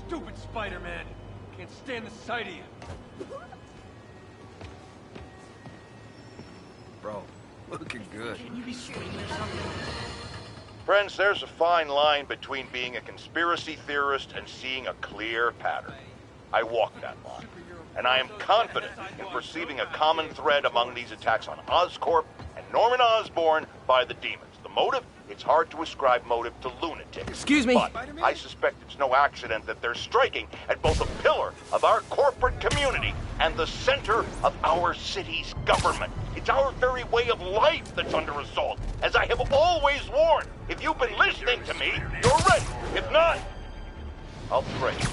Stupid Spider-Man! Can't stand the sight of you. Bro, looking good. Can you be shooting or something? Friends, there's a fine line between being a conspiracy theorist and seeing a clear pattern. I walk that line, and I am confident in perceiving a common thread among these attacks on Oscorp and Norman Osborn by the demons. The motive? It's hard to ascribe motive to lunatics. Excuse me? But I suspect it's no accident that they're striking at both a pillar of our corporate community and the center of our city's government. It's our very way of life that's under assault. As I have always warned, if you've been listening to me, you're ready. If not, I'll trade.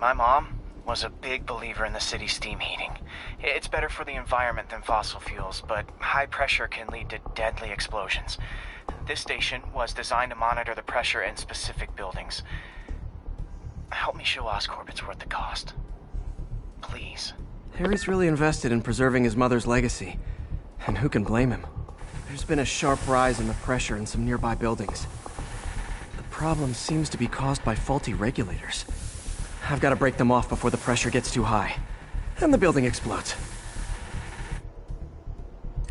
My mom was a big believer in the city's steam heating. It's better for the environment than fossil fuels, but high pressure can lead to deadly explosions. This station was designed to monitor the pressure in specific buildings. Help me show Oscorp it's worth the cost. Please. Harry's really invested in preserving his mother's legacy. And who can blame him? There's been a sharp rise in the pressure in some nearby buildings. The problem seems to be caused by faulty regulators. I've got to break them off before the pressure gets too high. And the building explodes.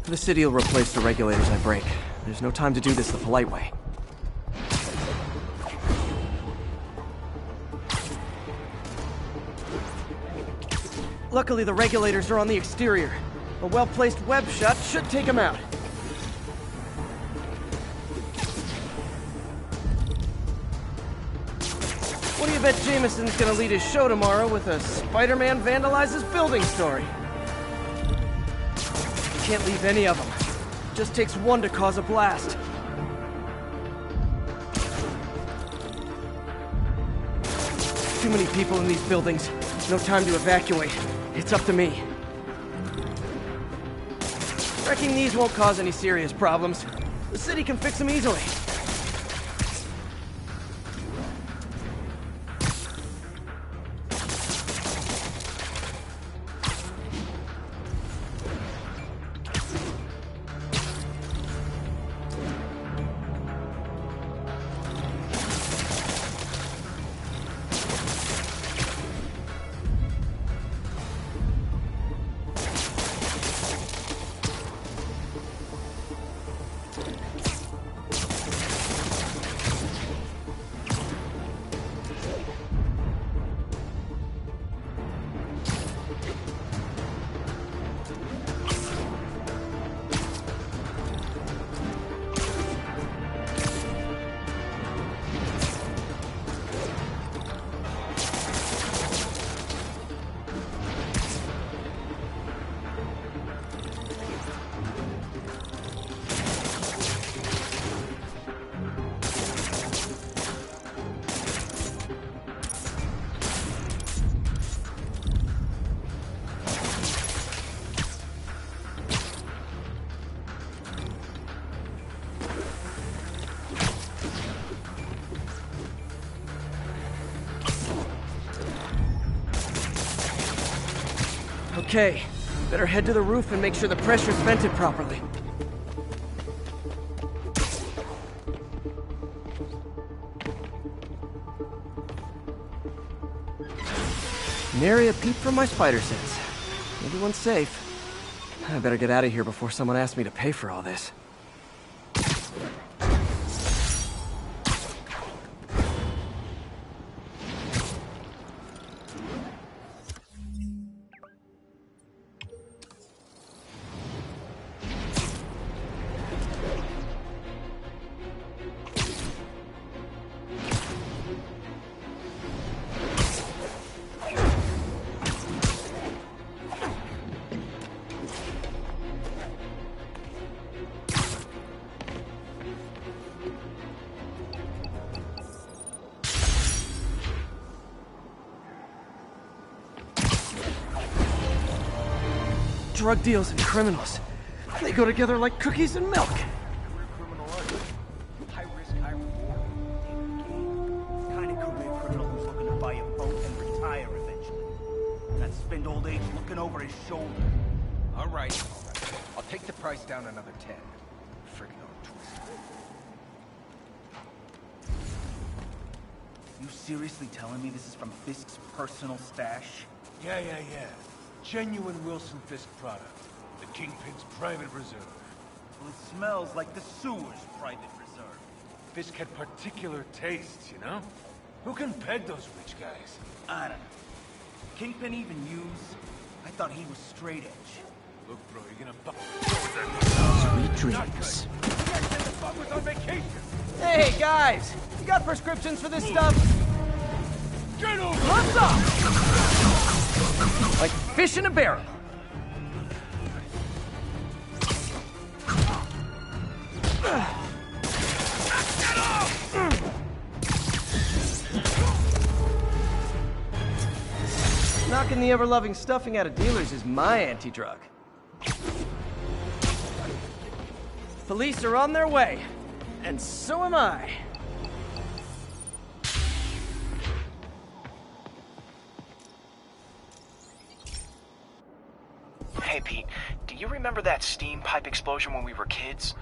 The city will replace the regulators I break. There's no time to do this the polite way. Luckily, the regulators are on the exterior. A well-placed web shot should take them out. What do you bet Jameson's gonna lead his show tomorrow with a Spider-Man vandalizes building story? Can't leave any of them. Just takes one to cause a blast. Too many people in these buildings. No time to evacuate. It's up to me. Wrecking these won't cause any serious problems. The city can fix them easily. Okay, better head to the roof and make sure the pressure's vented properly. Nary a peep from my spider sense. Everyone's safe. I better get out of here before someone asks me to pay for all this. Drug deals and criminals. They go together like cookies and milk. High risk, high reward. Kind of career criminal who's looking to buy a boat and retire eventually. Not spend old age looking over his shoulder. All right. I'll take the price down another 10. Friggin' arm twister. You seriously telling me this is from Fisk's personal stash? Yeah. Genuine Wilson Fisk product. The Kingpin's private reserve. Well, it smells like the sewer's private reserve. Fisk had particular tastes, you know? Who can peg those rich guys? I don't know. Kingpin even use? I thought he was straight edge. Look, bro, you're gonna buy... Sweet dreams. was on vacation! Hey, guys! You got prescriptions for this stuff? Get over! What's up? Like fish in a barrel. Knocking the ever-loving stuffing out of dealers is my anti-drug. Police are on their way, and so am I. Hey, Pete, do you remember that steam pipe explosion when we were kids?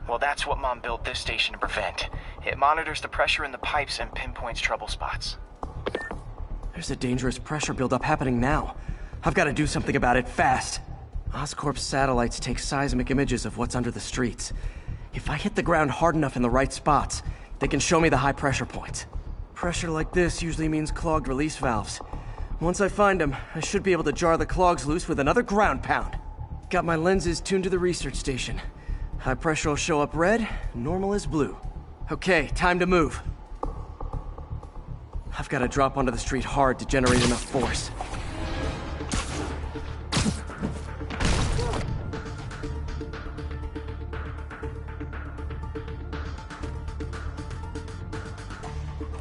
Well, that's what Mom built this station to prevent. It monitors the pressure in the pipes and pinpoints trouble spots. There's a dangerous pressure buildup happening now. I've got to do something about it fast. Oscorp's satellites take seismic images of what's under the streets. If I hit the ground hard enough in the right spots, they can show me the high pressure points. Pressure like this usually means clogged release valves. Once I find them, I should be able to jar the clogs loose with another ground pound. Got my lenses tuned to the research station. High pressure will show up red, normal is blue. Okay, time to move. I've got to drop onto the street hard to generate enough force.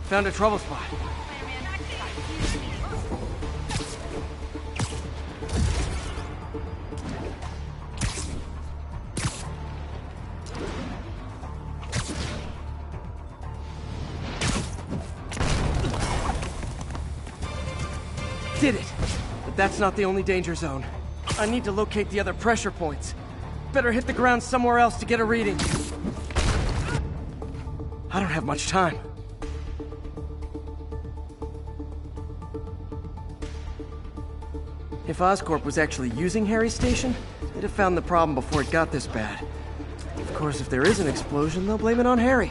Found a trouble spot. Did it! But that's not the only danger zone. I need to locate the other pressure points. Better hit the ground somewhere else to get a reading. I don't have much time. If Oscorp was actually using Harry's station, they'd have found the problem before it got this bad. Of course, if there is an explosion, they'll blame it on Harry.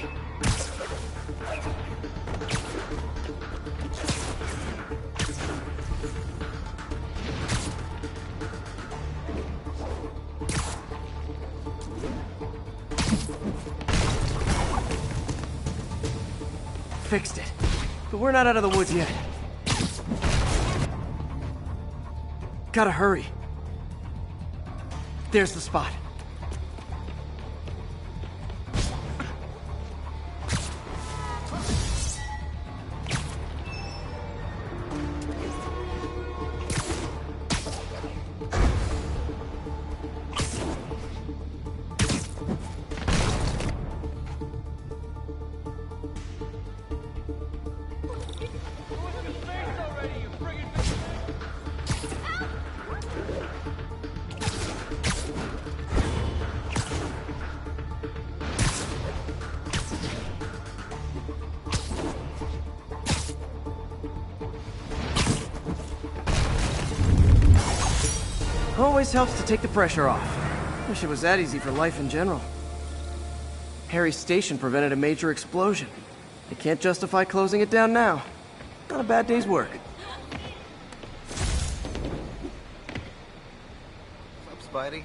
Fixed it. But we're not out of the woods yet. Gotta hurry. There's the spot. always helps to take the pressure off. Wish it was that easy for life in general. Harry's station prevented a major explosion. They can't justify closing it down now. Not a bad day's work. What's up, Spidey?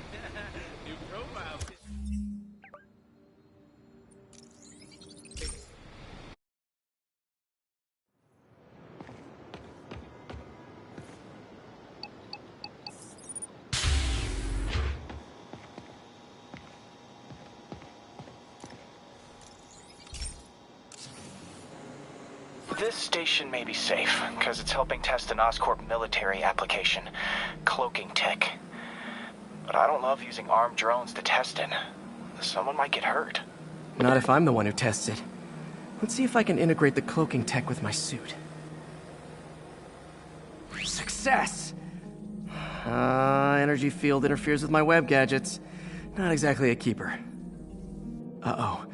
This station may be safe, because it's helping test an Oscorp military application, cloaking tech. But I don't love using armed drones to test it. Someone might get hurt. Not if I'm the one who tests it. Let's see if I can integrate the cloaking tech with my suit. Success! Energy field interferes with my web gadgets. Not exactly a keeper. Uh-oh.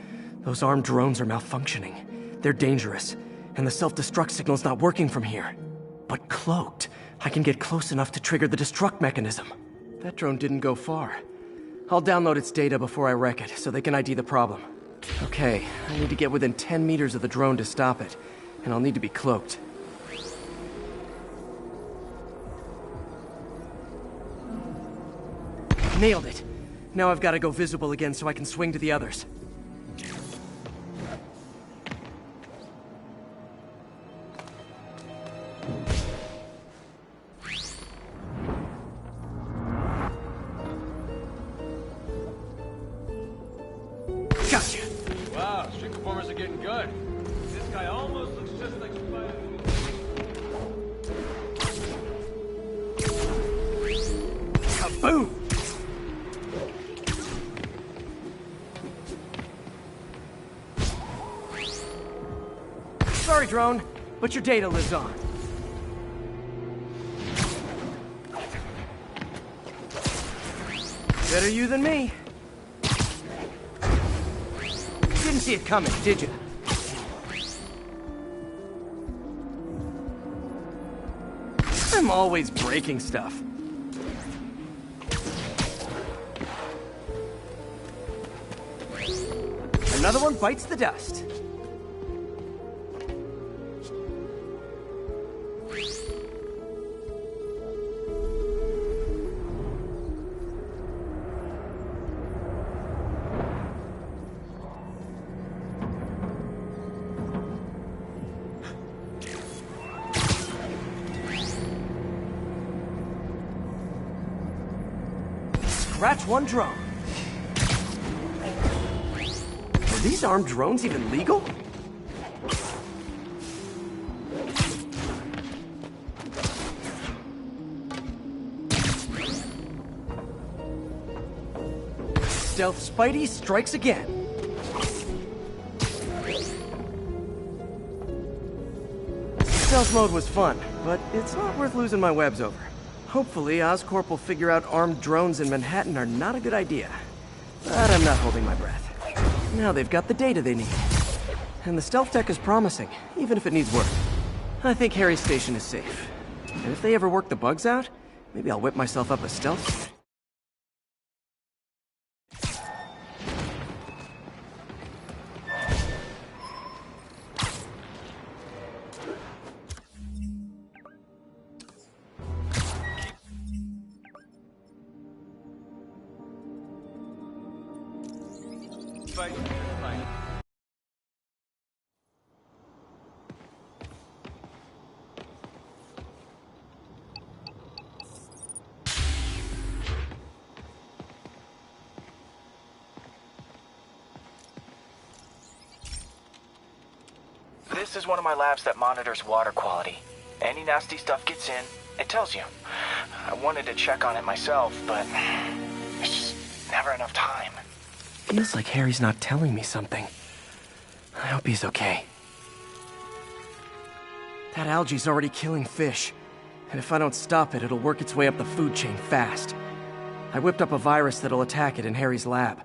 Those armed drones are malfunctioning. They're dangerous. And the self-destruct signal's not working from here. But cloaked, I can get close enough to trigger the destruct mechanism. That drone didn't go far. I'll download its data before I wreck it, so they can ID the problem. Okay, I need to get within 10 meters of the drone to stop it, and I'll need to be cloaked. Nailed it! Now I've got to go visible again so I can swing to the others. Gotcha! Wow, street performers are getting good. This guy almost looks just like Kaboom! Sorry, drone, but your data lives on. Better you than me. Didn't see it coming, did you? I'm always breaking stuff. Another one bites the dust. Scratch one drone. Are these armed drones even legal? Stealth Spidey strikes again. Stealth mode was fun, but it's not worth losing my webs over. Hopefully, Oscorp will figure out armed drones in Manhattan are not a good idea. But I'm not holding my breath. Now they've got the data they need. And the stealth tech is promising, even if it needs work. I think Harry's station is safe. And if they ever work the bugs out, maybe I'll whip myself up a stealth suit. This is one of my labs that monitors water quality. Any nasty stuff gets in, it tells you. I wanted to check on it myself, but there's just never enough time. Feels like Harry's not telling me something. I hope he's okay. That algae's already killing fish. And if I don't stop it, it'll work its way up the food chain fast. I whipped up a virus that'll attack it in Harry's lab.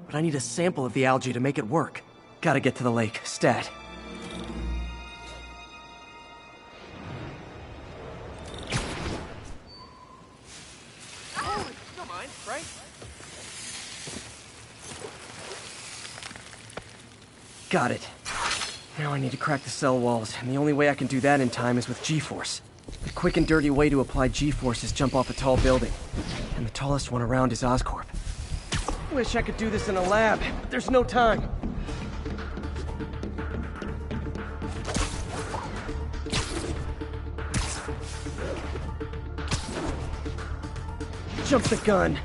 But I need a sample of the algae to make it work. Gotta get to the lake, stat. Got it. Now I need to crack the cell walls, and the only way I can do that in time is with G-Force. The quick and dirty way to apply G-Force is jump off a tall building. And the tallest one around is Oscorp. Wish I could do this in a lab, but there's no time. Jump the gun.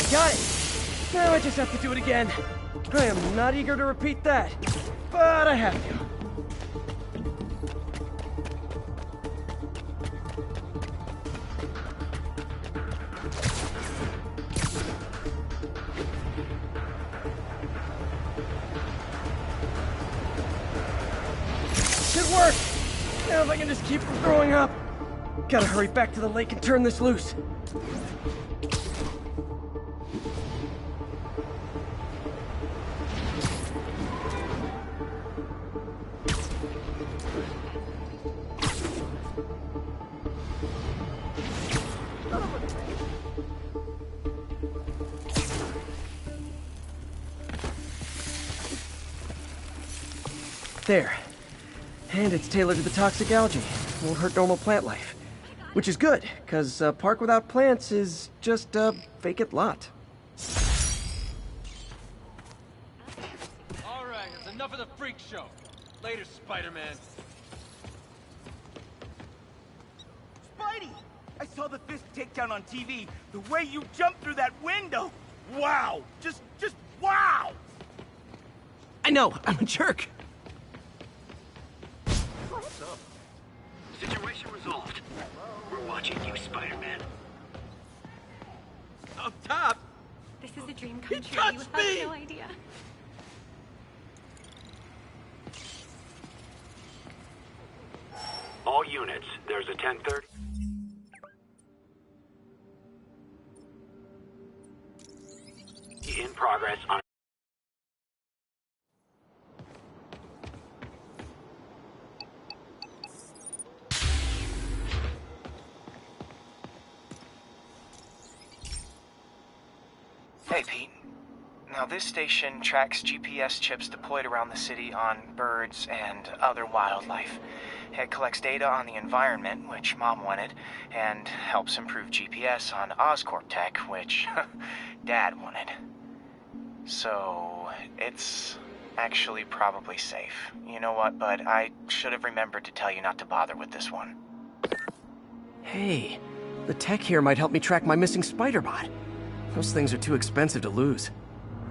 Got it! Now I just have to do it again. I am not eager to repeat that, but I have to. Good work! Now if I can just keep from throwing up. Gotta hurry back to the lake and turn this loose. There. And it's tailored to the toxic algae. Won't hurt normal plant life. Which is good, because a park without plants is just a vacant lot. Alright, that's enough of the freak show. Later, Spider-Man. Spidey! I saw the Fisk takedown on TV. The way you jumped through that window! Wow! Just wow! I know, I'm a jerk. What's up? Situation resolved. We're watching you, Spider-Man. Up top? This is a dream He come true. touched You have me! no idea. All units, there's a 10:30. In progress on. Hey, Pete. Now, this station tracks GPS chips deployed around the city on birds and other wildlife. It collects data on the environment, which Mom wanted, and helps improve GPS on Oscorp tech, which Dad wanted. So, it's actually probably safe. You know what, bud? I should have remembered to tell you not to bother with this one. Hey, the tech here might help me track my missing Spider-Bot. Those things are too expensive to lose.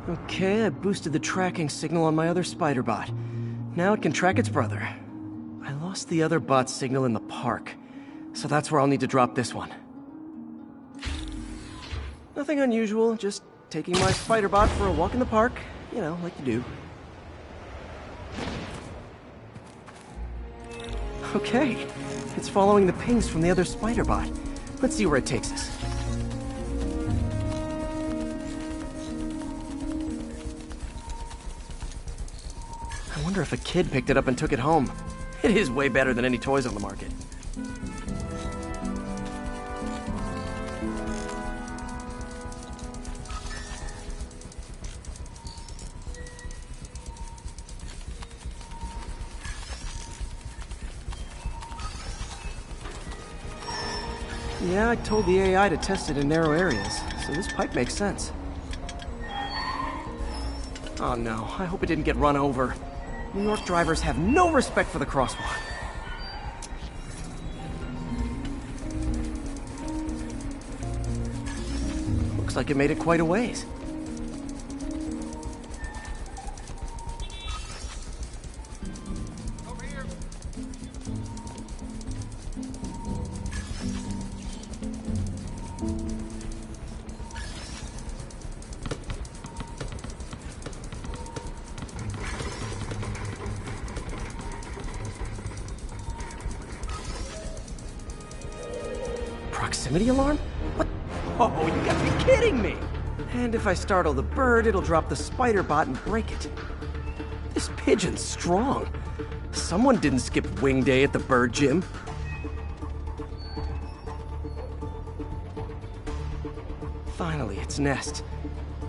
Okay, I boosted the tracking signal on my other Spider-Bot. Now it can track its brother. I lost the other bot's signal in the park, so that's where I'll need to drop this one. Nothing unusual, just taking my Spider-Bot for a walk in the park. You know, like you do. Okay, it's following the pings from the other Spider-Bot. Let's see where it takes us. I wonder if a kid picked it up and took it home. It is way better than any toys on the market. Yeah, I told the AI to test it in narrow areas, so this pipe makes sense. Oh no, I hope it didn't get run over. New York drivers have no respect for the crosswalk. Looks like it made it quite a ways. proximity alarm? What? Oh, you gotta be kidding me! And if I startle the bird, it'll drop the spider bot and break it. This pigeon's strong. Someone didn't skip wing day at the bird gym. Finally, its nest.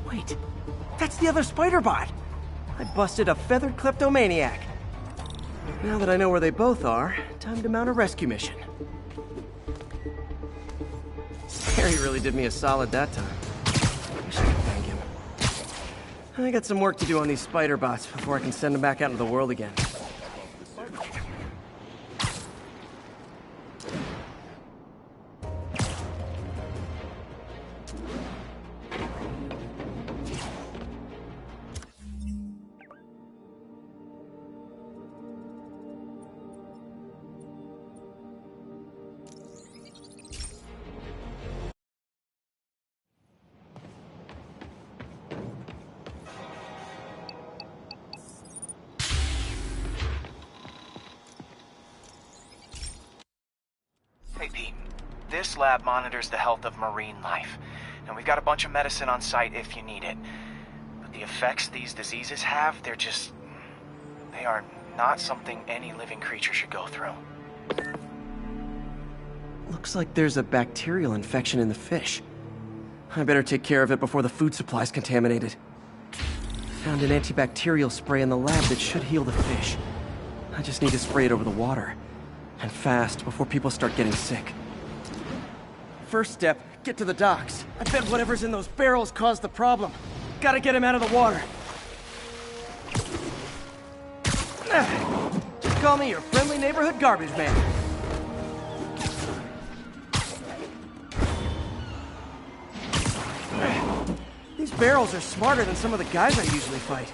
Wait, that's the other spider bot. I busted a feathered kleptomaniac. Now that I know where they both are, time to mount a rescue mission. Harry really did me a solid that time. Wish I could thank him. I got some work to do on these spider bots before I can send them back out into the world again. Hey, Pete. This lab monitors the health of marine life, and we've got a bunch of medicine on site if you need it. But the effects these diseases have, they are not something any living creature should go through. Looks like there's a bacterial infection in the fish. I better take care of it before the food supply's contaminated. Found an antibacterial spray in the lab that should heal the fish. I just need to spray it over the water. And fast, before people start getting sick. First step, get to the docks. I bet whatever's in those barrels caused the problem. Gotta get him out of the water. Just call me your friendly neighborhood garbage man. These barrels are smarter than some of the guys I usually fight.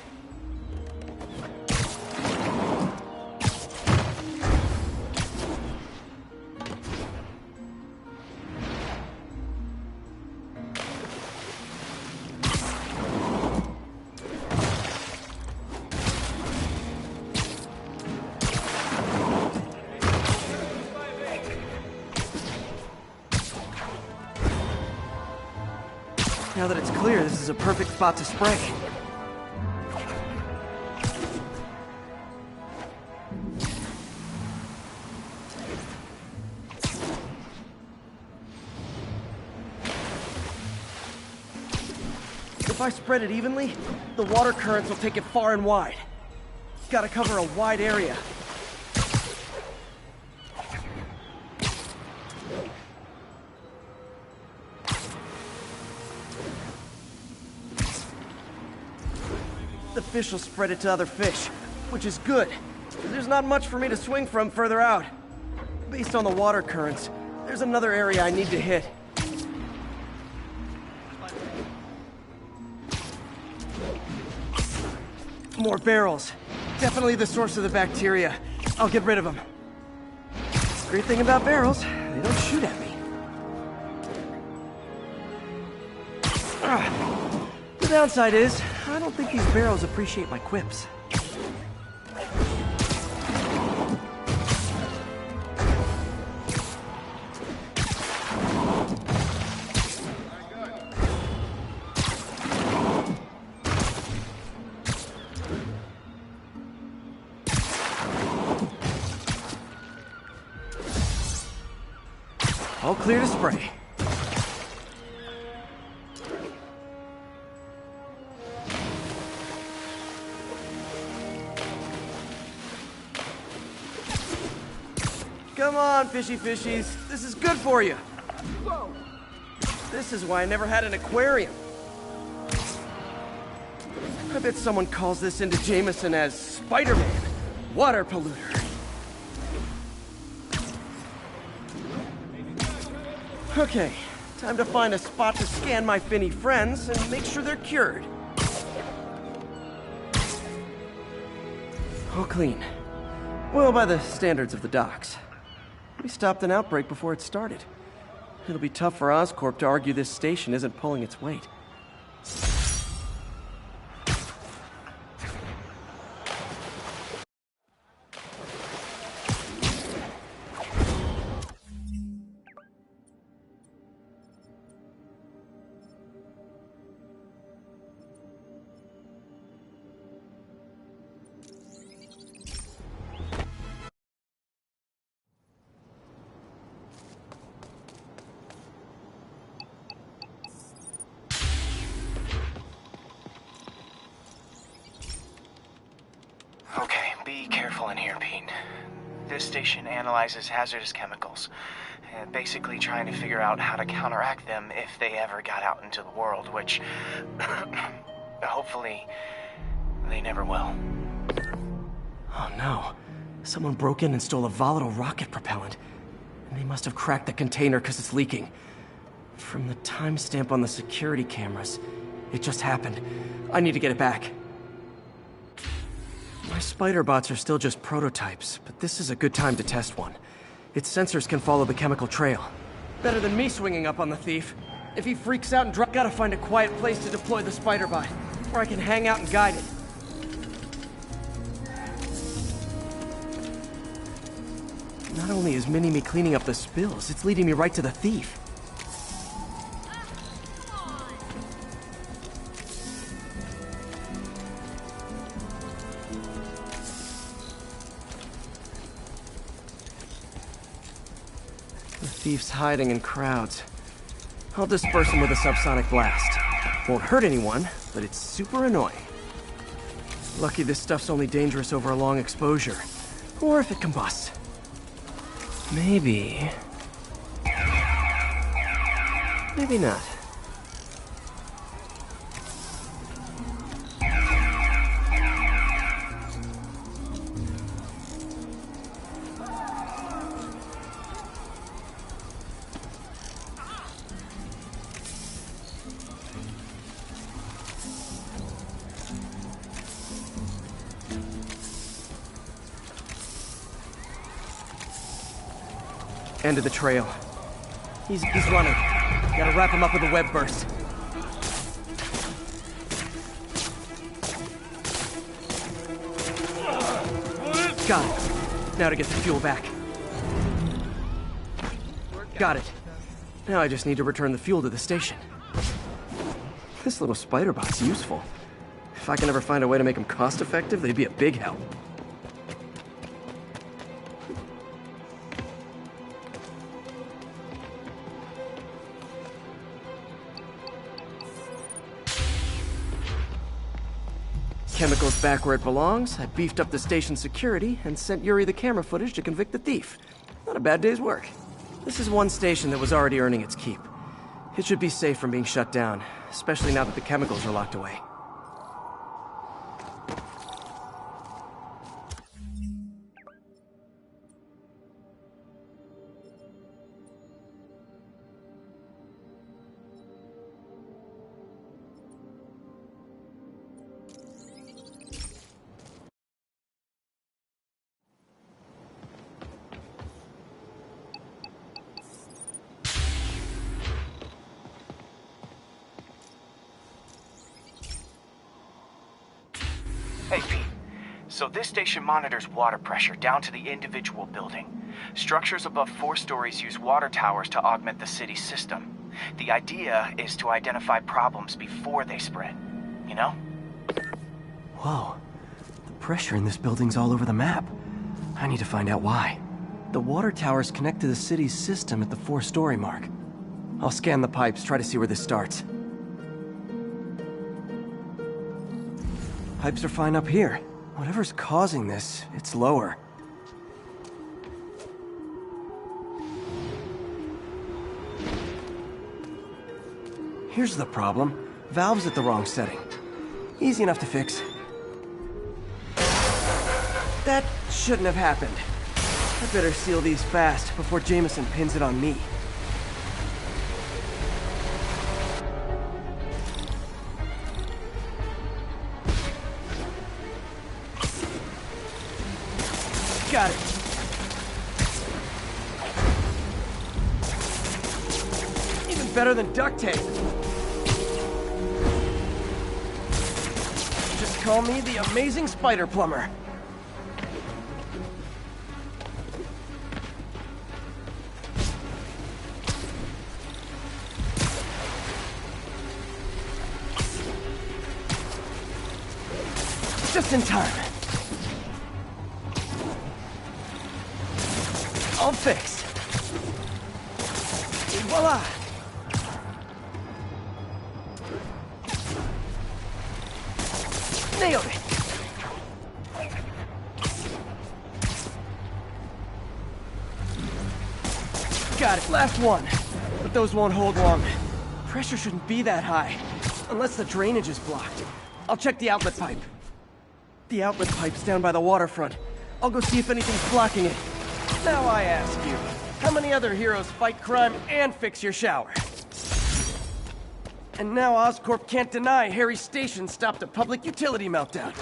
Now that it's clear, this is a perfect spot to spray. If I spread it evenly, the water currents will take it far and wide. Gotta cover a wide area. The fish will spread it to other fish, which is good. There's not much for me to swing from further out. Based on the water currents, there's another area I need to hit. More barrels. Definitely the source of the bacteria. I'll get rid of them. Great thing about barrels, they don't shoot at me. The downside is, I don't think these barrels appreciate my quips. All clear to spray. Come on, fishy fishies. This is good for you. Whoa. This is why I never had an aquarium. I bet someone calls this into Jameson as Spider-Man, water polluter. Okay, time to find a spot to scan my finny friends and make sure they're cured. All clean. Well, by the standards of the docks. We stopped an outbreak before it started. It'll be tough for Oscorp to argue this station isn't pulling its weight. Okay, be careful in here, Pete. This station analyzes hazardous chemicals, basically trying to figure out how to counteract them if they ever got out into the world, which hopefully they never will. Oh no. Someone broke in and stole a volatile rocket propellant. And they must have cracked the container because it's leaking. From the timestamp on the security cameras, it just happened. I need to get it back. My spider bots are still just prototypes, but this is a good time to test one. Its sensors can follow the chemical trail. Better than me swinging up on the thief. If he freaks out and gotta find a quiet place to deploy the spider bot, where I can hang out and guide it. Not only is Mini-Me cleaning up the spills, it's leading me right to the thief. The thief's hiding in crowds. I'll disperse him with a subsonic blast. Won't hurt anyone, but it's super annoying. Lucky this stuff's only dangerous over a long exposure. Or if it combusts. Maybe... maybe not. End of the trail. He's running. Gotta wrap him up with a web burst. Got it. Now to get the fuel back. Got it. Now I just need to return the fuel to the station. This little spider bot's useful. If I can ever find a way to make them cost-effective, they'd be a big help. Chemicals back where it belongs. I beefed up the station security and sent Yuri the camera footage to convict the thief. Not a bad day's work. This is one station that was already earning its keep. It should be safe from being shut down, especially now that the chemicals are locked away. Hey, Pete. So this station monitors water pressure down to the individual building. Structures above 4 stories use water towers to augment the city's system. The idea is to identify problems before they spread, you know? Whoa. The pressure in this building's all over the map. I need to find out why. The water towers connect to the city's system at the 4-story mark. I'll scan the pipes, try to see where this starts. Pipes are fine up here. Whatever's causing this, it's lower. Here's the problem. Valve's at the wrong setting. Easy enough to fix. That shouldn't have happened. I better seal these fast before Jameson pins it on me. Got it. Even better than duct tape. Just call me the amazing spider plumber. Just in time. All fixed. Et voila! Nailed it! Got it, last one. But those won't hold long. Pressure shouldn't be that high, unless the drainage is blocked. I'll check the outlet pipe. The outlet pipe's down by the waterfront. I'll go see if anything's blocking it. Now I ask you, how many other heroes fight crime and fix your shower? And now Oscorp can't deny Harry's station stopped a public utility meltdown.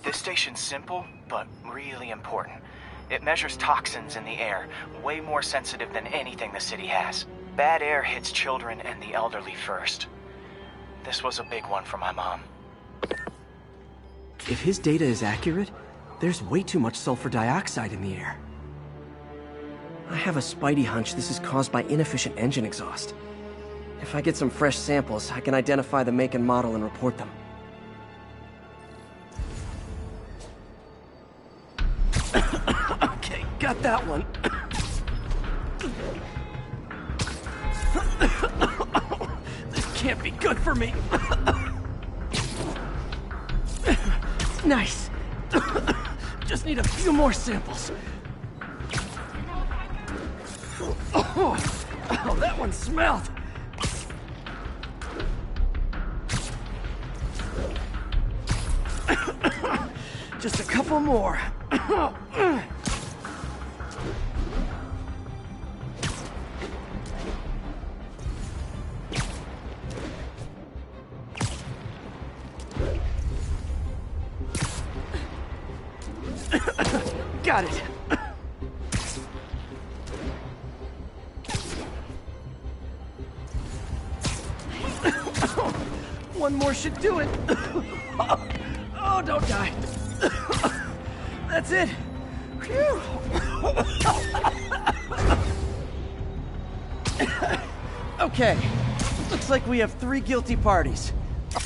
This station's simple, but really important. It measures toxins in the air, way more sensitive than anything the city has. Bad air hits children and the elderly first. This was a big one for my mom. If his data is accurate, there's way too much sulfur dioxide in the air. I have a spidey hunch this is caused by inefficient engine exhaust. If I get some fresh samples, I can identify the make and model and report them. Okay, got that one. This can't be good for me. Nice. Just need a few more samples. Oh, that one smelled. Just a couple more. Got it. One more should do it. Oh, don't die. That's it. Phew. Okay. Looks like we have 3 guilty parties.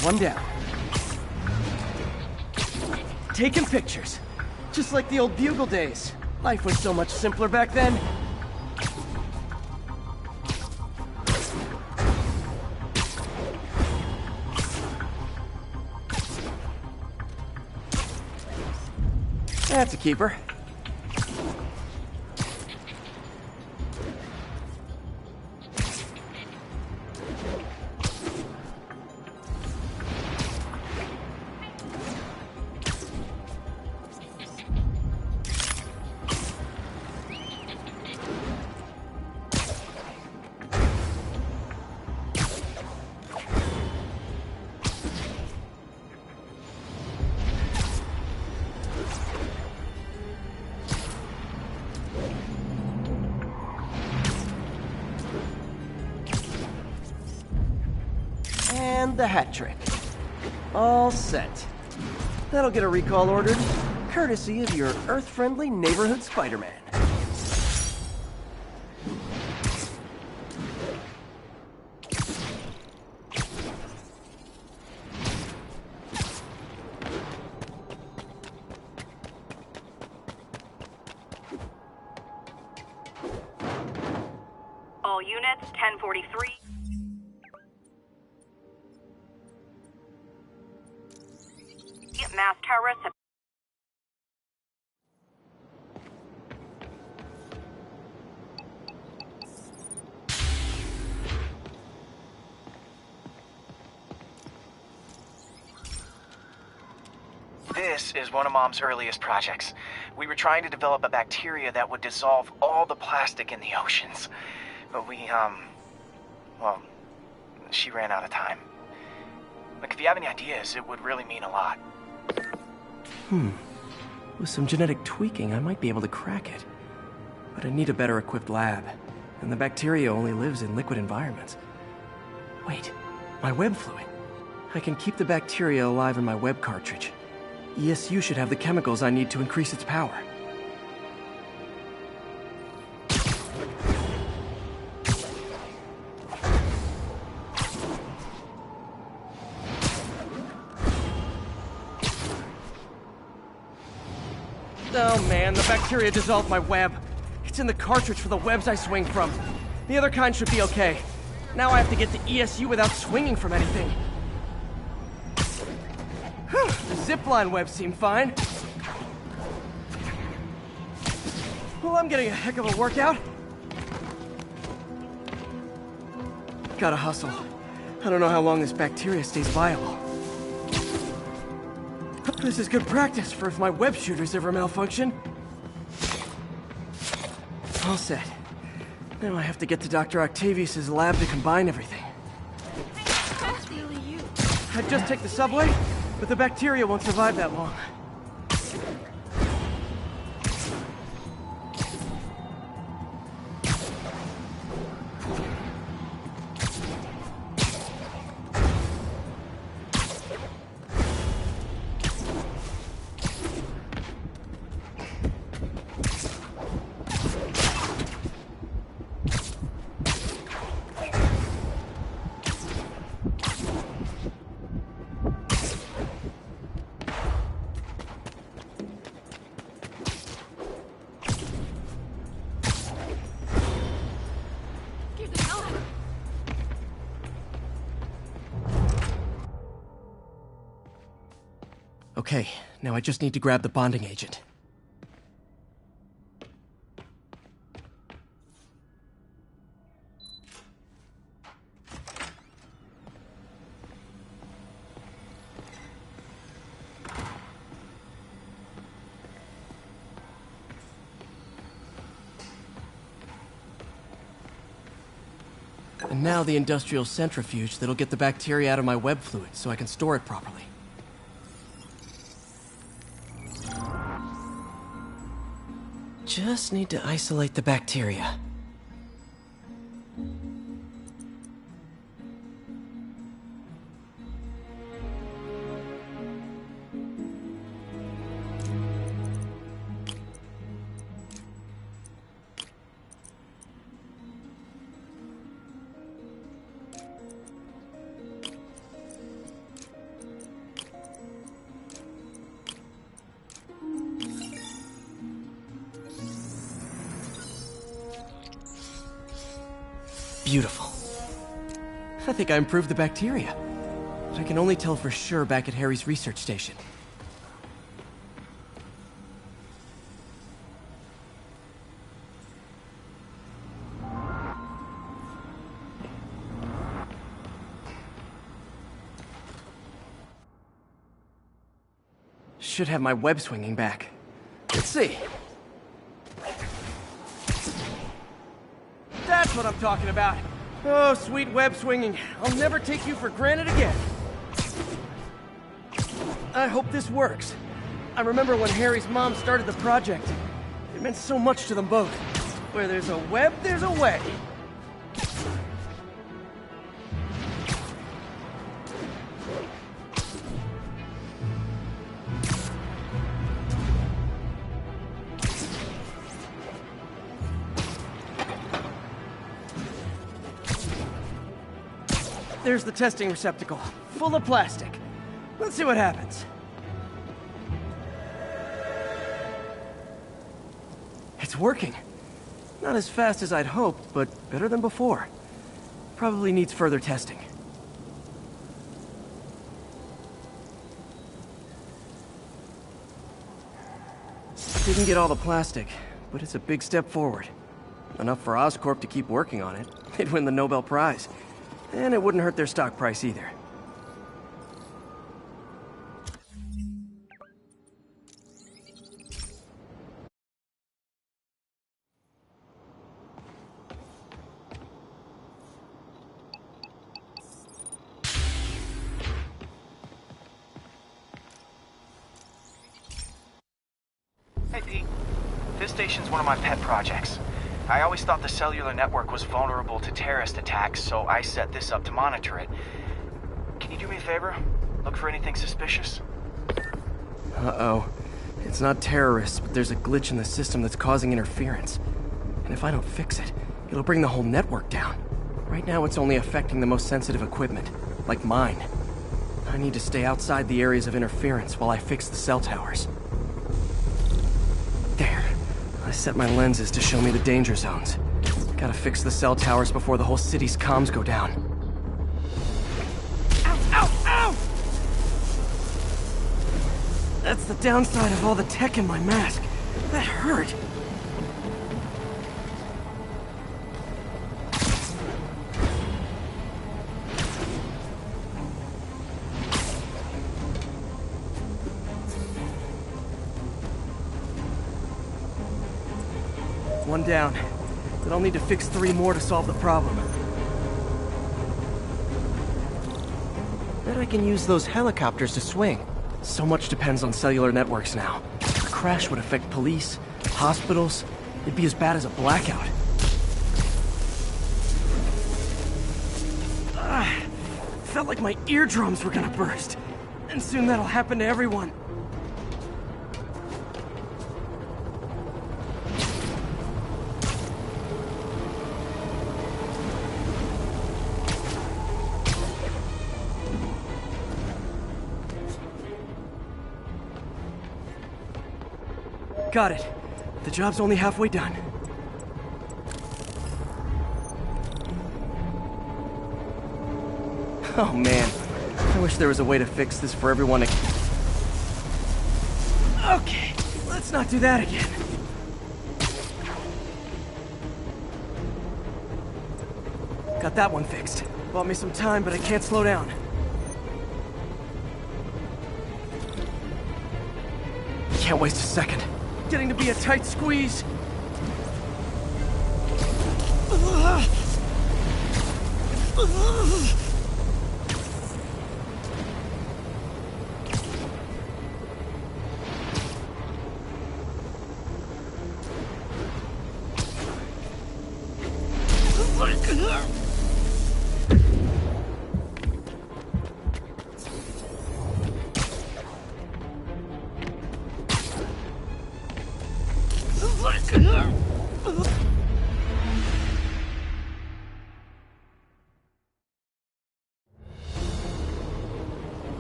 One down. Taking pictures. Just like the old Bugle days. Life was so much simpler back then. That's a keeper. And the hat trick. All set. That'll get a recall ordered, courtesy of your Earth-friendly neighborhood Spider-Man. All units, 1043. Mass terrorists have... This is one of Mom's earliest projects. We were trying to develop a bacteria that would dissolve all the plastic in the oceans. But well, she ran out of time. Look, if you have any ideas, it would really mean a lot. With some genetic tweaking, I might be able to crack it. But I need a better equipped lab. and the bacteria only lives in liquid environments. Wait, my web fluid. I can keep the bacteria alive in my web cartridge. ESU should have the chemicals I need to increase its power. Oh man, the bacteria dissolved my web. It's in the cartridge for the webs I swing from. The other kind should be okay. Now I have to get to ESU without swinging from anything. Whew, the zipline webs seem fine. Well, I'm getting a heck of a workout. Gotta hustle. I don't know how long this bacteria stays viable. This is good practice for if my web shooters ever malfunction. All set. Now I have to get to Dr. Octavius's lab to combine everything. That's really you. I'd just take the subway, but the bacteria won't survive that long. Okay, now I just need to grab the bonding agent. And now the industrial centrifuge that'll get the bacteria out of my web fluid so I can store it properly. Just need to isolate the bacteria. Beautiful. I think I improved the bacteria. But I can only tell for sure back at Harry's research station. Should have my web swinging back. Let's see. That's what I'm talking about. Oh, sweet web swinging. I'll never take you for granted again. I hope this works. I remember when Harry's mom started the project. It meant so much to them both. Where there's a web, there's a way. There's the testing receptacle, full of plastic. Let's see what happens. It's working. Not as fast as I'd hoped, but better than before. Probably needs further testing. Didn't get all the plastic, but it's a big step forward. Enough for Oscorp to keep working on it. They'd win the Nobel Prize. And it wouldn't hurt their stock price either. Hey, Pete. This station's one of my pet projects. I always thought the cellular network was vulnerable to terrorist attacks, so I set this up to monitor it. Can you do me a favor? Look for anything suspicious? Uh-oh. It's not terrorists, but there's a glitch in the system that's causing interference. And if I don't fix it, it'll bring the whole network down. Right now, it's only affecting the most sensitive equipment, like mine. I need to stay outside the areas of interference while I fix the cell towers. There. I set my lenses to show me the danger zones. Gotta fix the cell towers before the whole city's comms go down. Ow! Ow! Ow! That's the downside of all the tech in my mask. That hurt. One down. But I'll need to fix 3 more to solve the problem. Bet I can use those helicopters to swing. So much depends on cellular networks now. A crash would affect police, hospitals. It'd be as bad as a blackout. Felt like my eardrums were gonna burst. And soon that'll happen to everyone. Got it. The job's only halfway done. Oh man, I wish there was a way to fix this for everyone to... Okay, let's not do that again. Got that one fixed. Bought me some time, but I can't slow down. Can't waste a second. Getting to be a tight squeeze.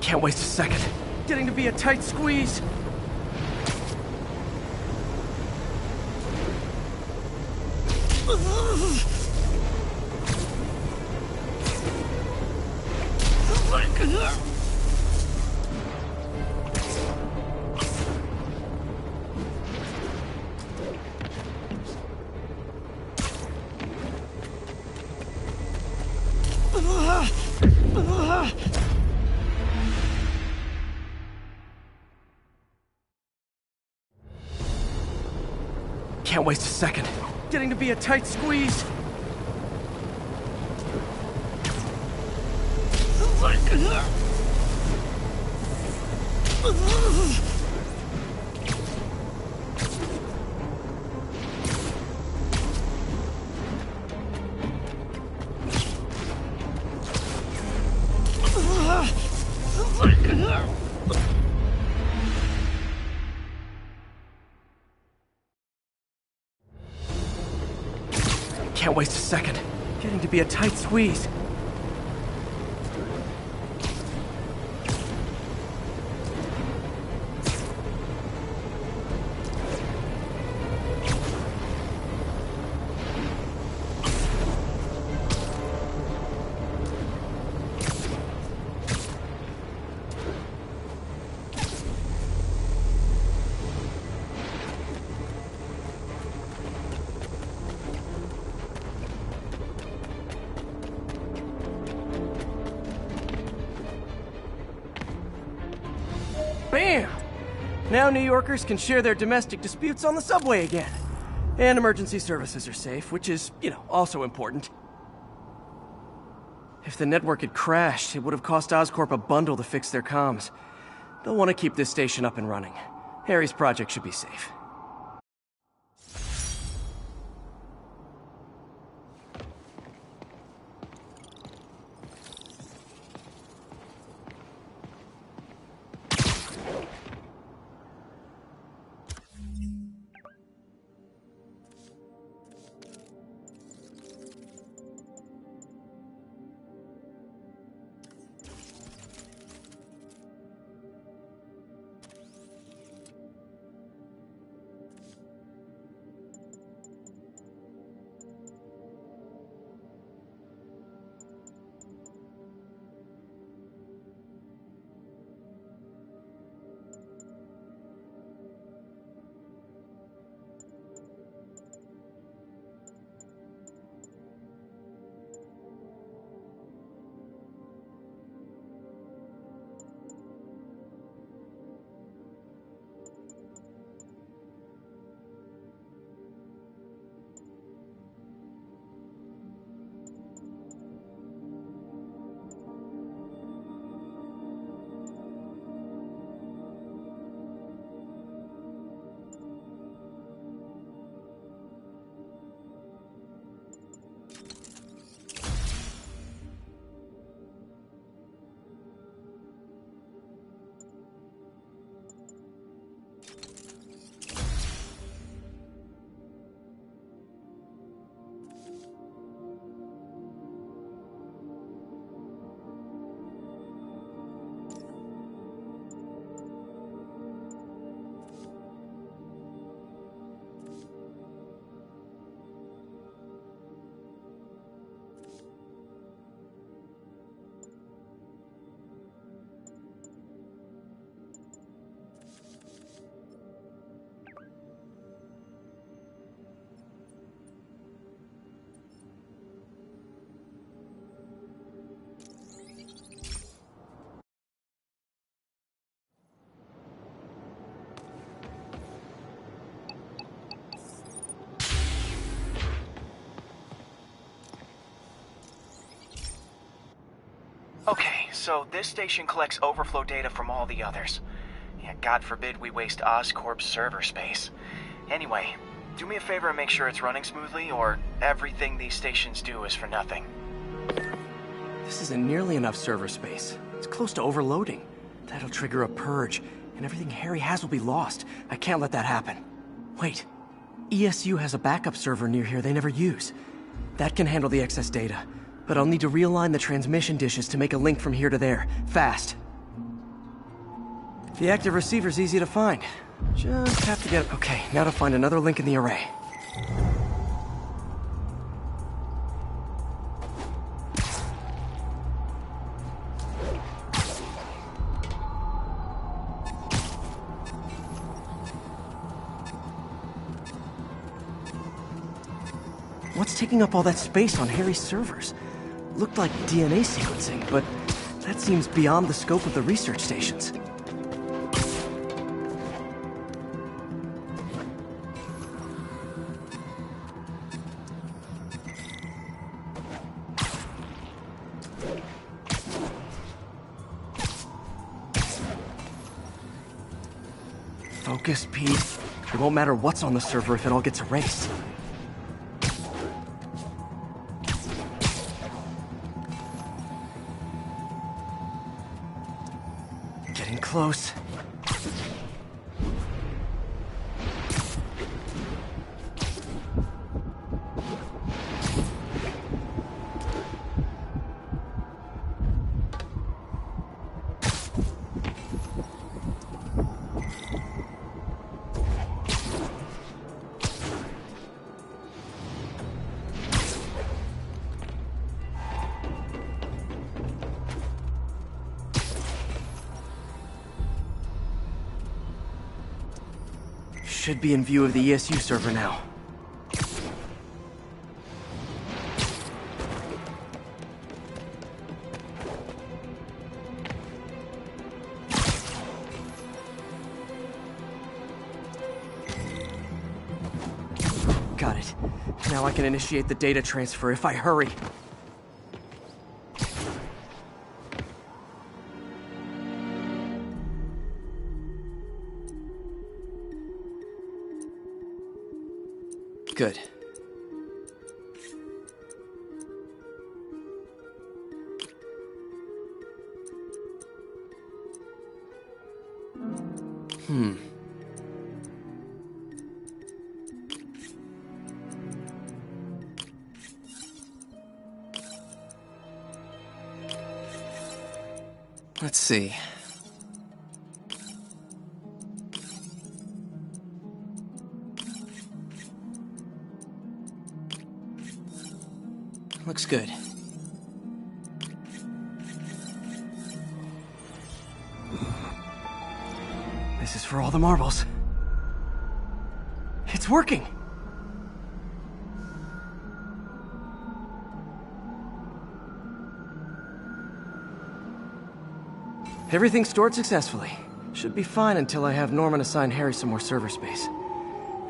Can't waste a second. Getting to be a tight squeeze. Can't waste a second. Getting to be a tight squeeze. Can't waste a second. Getting to be a tight squeeze. Bam! Now New Yorkers can share their domestic disputes on the subway again. And emergency services are safe, which is, also important. If the network had crashed, it would have cost Oscorp a bundle to fix their comms. They'll want to keep this station up and running. Harry's project should be safe. Okay, so this station collects overflow data from all the others. Yeah, God forbid we waste Oscorp's server space. Anyway, do me a favor and make sure it's running smoothly, or everything these stations do is for nothing. This isn't nearly enough server space. It's close to overloading. That'll trigger a purge, and everything Harry has will be lost. I can't let that happen. Wait. ESU has a backup server near here they never use. That can handle the excess data, but I'll need to realign the transmission dishes to make a link from here to there, fast. The active receiver's easy to find. Just have to get... Okay, now to find another link in the array. What's taking up all that space on Harry's servers? Looked like DNA sequencing, but that seems beyond the scope of the research stations. Focus, Pete. It won't matter what's on the server if it all gets erased. Getting close. Should be in view of the ESU server now. Got it. Now I can initiate the data transfer if I hurry. Good. Let's see. Looks good. This is for all the marbles. It's working! Everything's stored successfully. Should be fine until I have Norman assign Harry some more server space.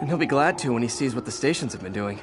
And he'll be glad to when he sees what the stations have been doing.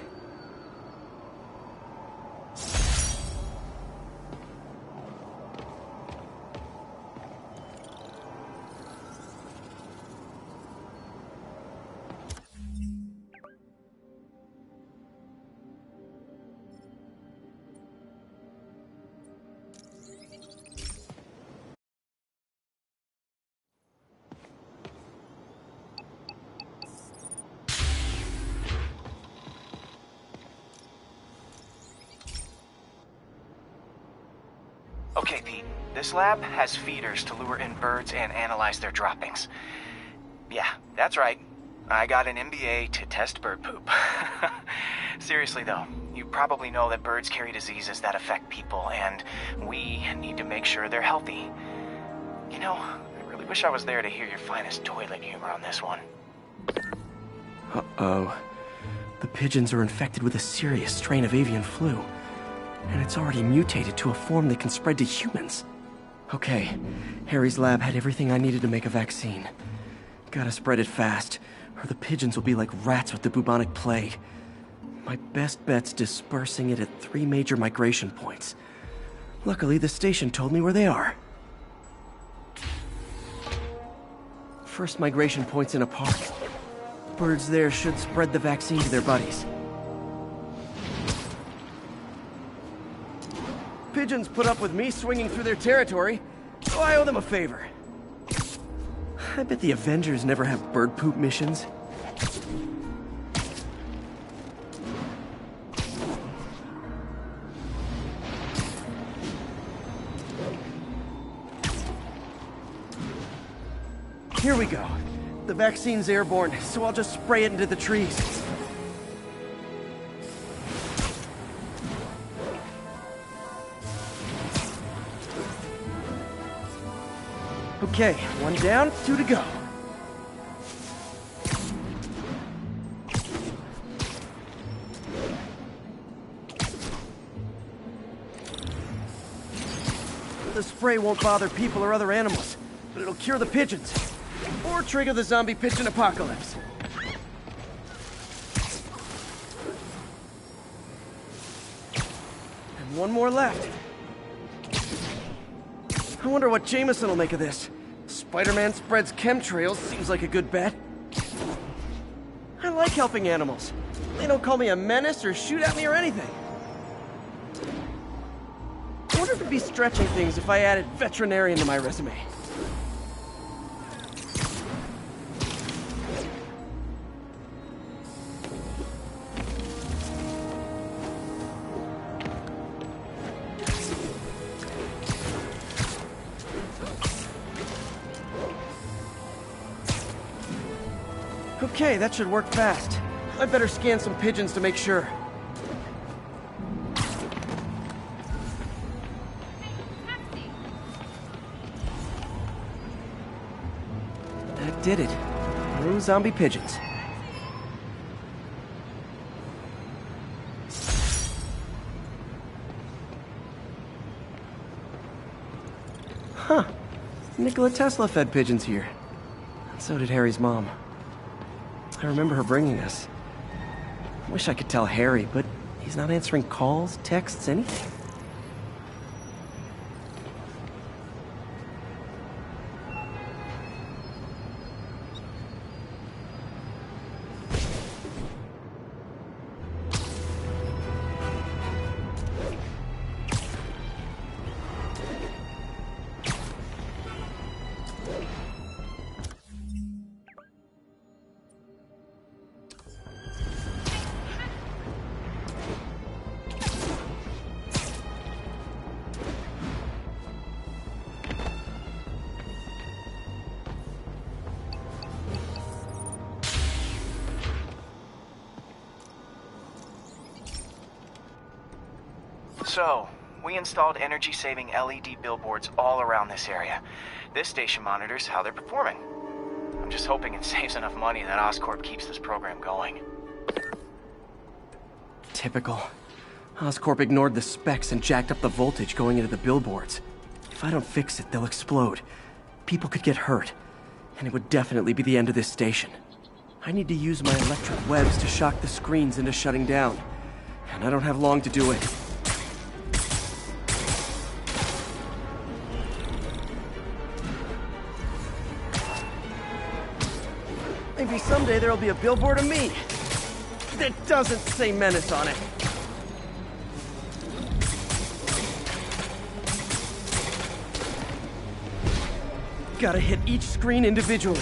Okay, Pete. This lab has feeders to lure in birds and analyze their droppings. Yeah, that's right. I got an MBA to test bird poop. Seriously though, you probably know that birds carry diseases that affect people, and we need to make sure they're healthy. You know, I really wish I was there to hear your finest toilet humor on this one. Uh-oh. The pigeons are infected with a serious strain of avian flu. And it's already mutated to a form that can spread to humans. Okay, Harry's lab had everything I needed to make a vaccine. Gotta spread it fast, or the pigeons will be like rats with the bubonic plague. My best bet's dispersing it at 3 major migration points. Luckily, the station told me where they are. First migration point's in a park. Birds there should spread the vaccine to their buddies. Pigeons put up with me swinging through their territory, so I owe them a favor. I bet the Avengers never have bird poop missions. Here we go. The vaccine's airborne, so I'll just spray it into the trees. Okay, one down, 2 to go. The spray won't bother people or other animals, but it'll cure the pigeons. Or trigger the zombie pigeon apocalypse. And one more left. I wonder what Jameson will make of this. Spider-Man spreads chemtrails, seems like a good bet. I like helping animals. They don't call me a menace or shoot at me or anything. I wonder if it'd be stretching things if I added veterinarian to my resume. Okay, that should work fast. I'd better scan some pigeons to make sure. That did it. No zombie pigeons. Huh. Nikola Tesla fed pigeons here. So did Harry's mom. I remember her bringing us. I wish I could tell Harry, but he's not answering calls, texts, anything. So, we installed energy-saving LED billboards all around this area. This station monitors how they're performing. I'm just hoping it saves enough money that Oscorp keeps this program going. Typical. Oscorp ignored the specs and jacked up the voltage going into the billboards. If I don't fix it, they'll explode. People could get hurt. And it would definitely be the end of this station. I need to use my electric webs to shock the screens into shutting down. And I don't have long to do it. Maybe someday there'll be a billboard of me that doesn't say menace on it. Gotta hit each screen individually.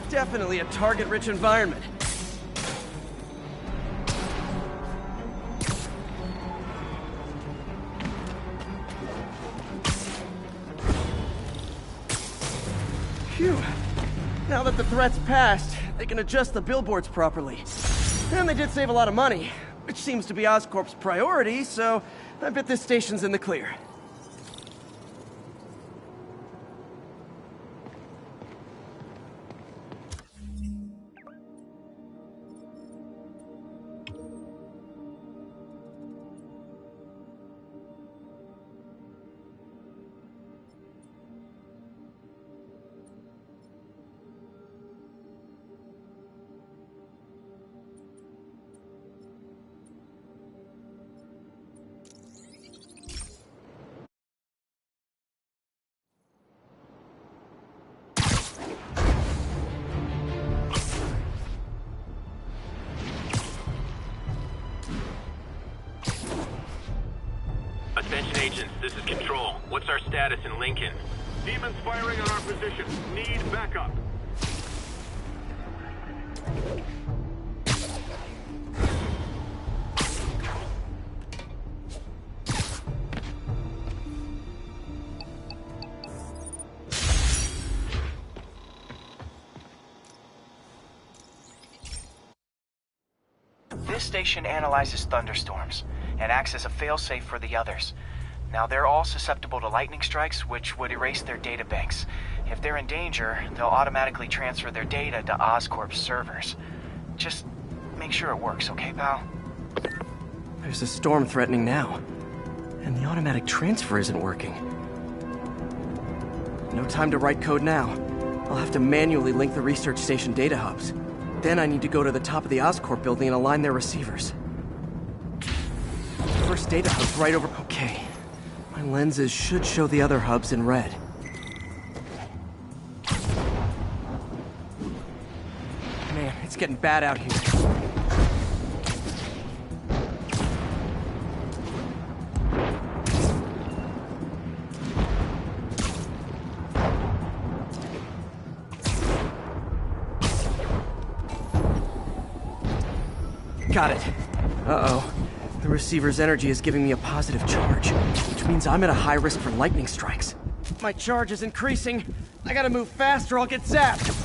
Definitely a target-rich environment. Phew. Now that the threat's passed, they can adjust the billboards properly. And they did save a lot of money, which seems to be Oscorp's priority, so I bet this station's in the clear. Attention agents, this is Control. What's our status in Lincoln? Demons firing on our position. Need backup. This station analyzes thunderstorms and acts as a failsafe for the others. Now, they're all susceptible to lightning strikes, which would erase their databanks. If they're in danger, they'll automatically transfer their data to Oscorp's servers. Just make sure it works, okay, pal? There's a storm threatening now, and the automatic transfer isn't working. No time to write code now. I'll have to manually link the research station data hubs. Then I need to go to the top of the Oscorp building and align their receivers. First data hub's right over... Okay. My lenses should show the other hubs in red. Man, it's getting bad out here. Got it. Uh-oh. The receiver's energy is giving me a positive charge, which means I'm at a high risk for lightning strikes. My charge is increasing. I gotta move fast or I'll get zapped.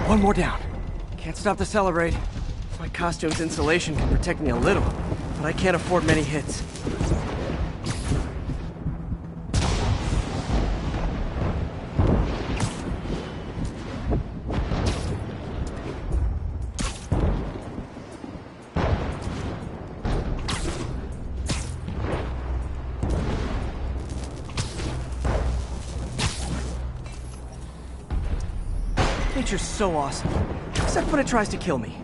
One more down. Can't stop to celebrate. My costume's insulation can protect me a little, but I can't afford many hits. Nature's so awesome, except when it tries to kill me.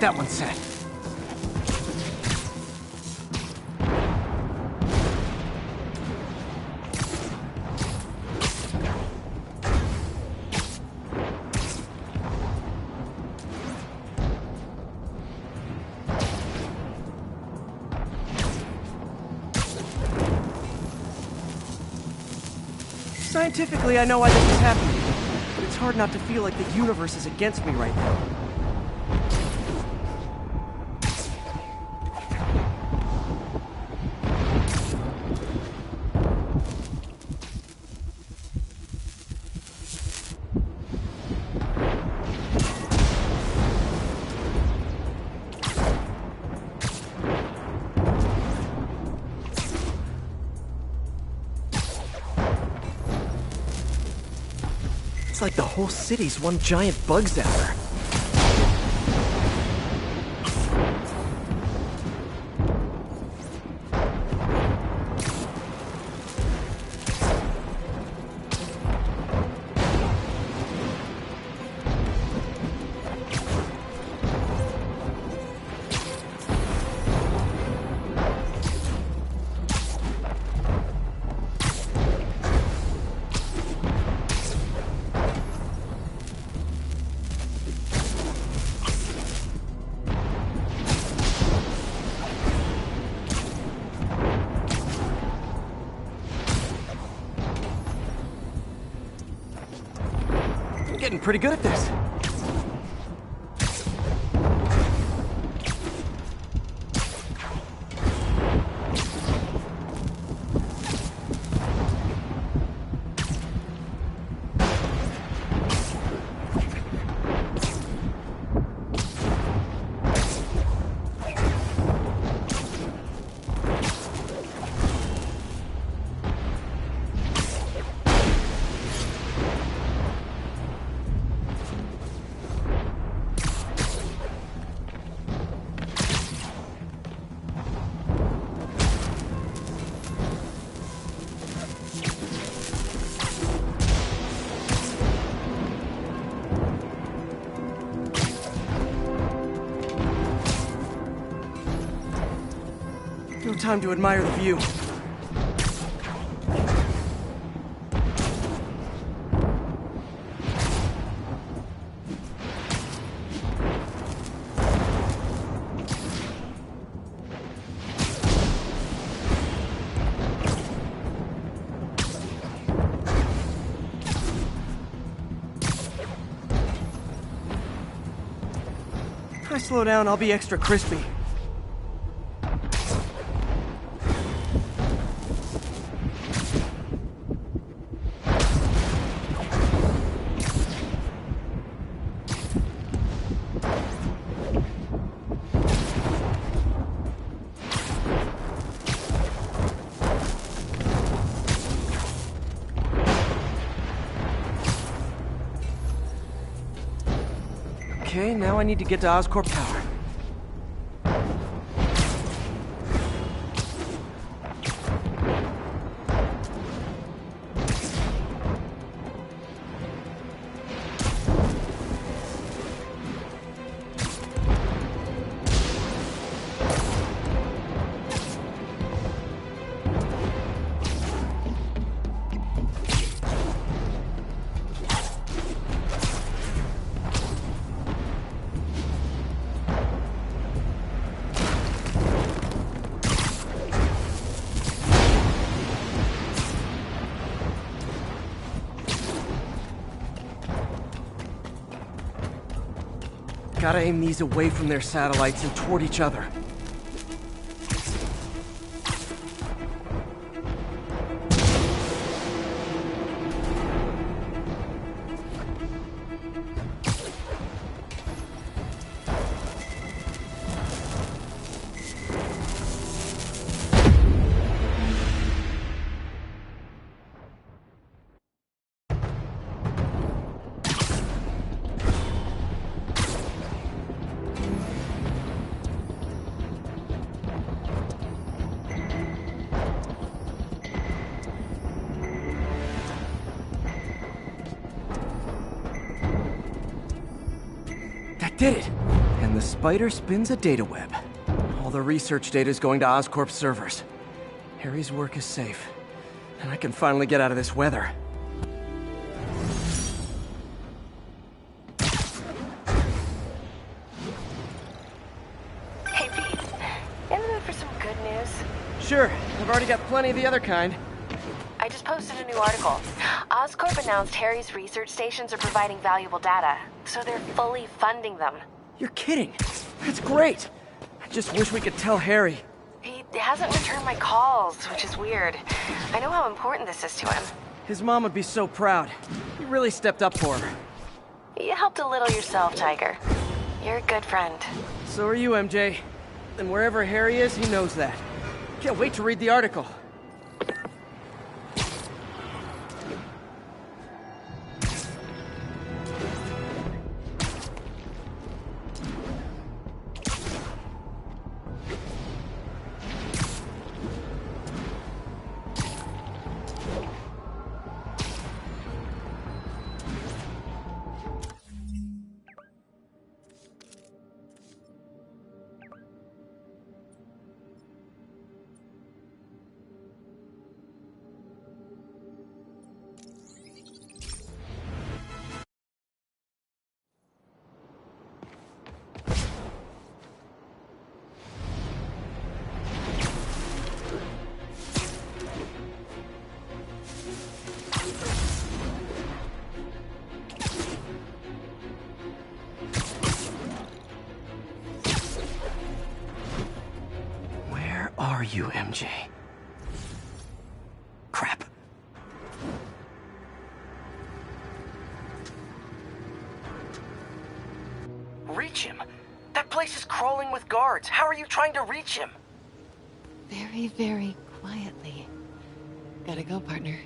That one's set. Scientifically, I know why this is happening, but it's hard not to feel like the universe is against me right now. It's like the whole city's one giant bug zapper. Getting pretty good at this. No time to admire the view. If I slow down, I'll be extra crispy. Okay, now I need to get to Oscorp Tower. Gotta aim these away from their satellites and toward each other. Did it! And the spider spins a data web. All the research data is going to Oscorp's servers. Harry's work is safe. And I can finally get out of this weather. Hey, Pete. In the mood for some good news? Sure. I've already got plenty of the other kind. I just posted a new article. Oscorp announced Harry's research stations are providing valuable data, so they're fully funding them. You're kidding. That's great. I just wish we could tell Harry. He hasn't returned my calls, which is weird. I know how important this is to him. His mom would be so proud. You really stepped up for her. You helped a little yourself, Tiger. You're a good friend. So are you, MJ. And wherever Harry is, he knows that. Can't wait to read the article. are you, MJ? Crap. Reach him? That place is crawling with guards. How are you trying to reach him? Very, very quietly. Gotta go, partner.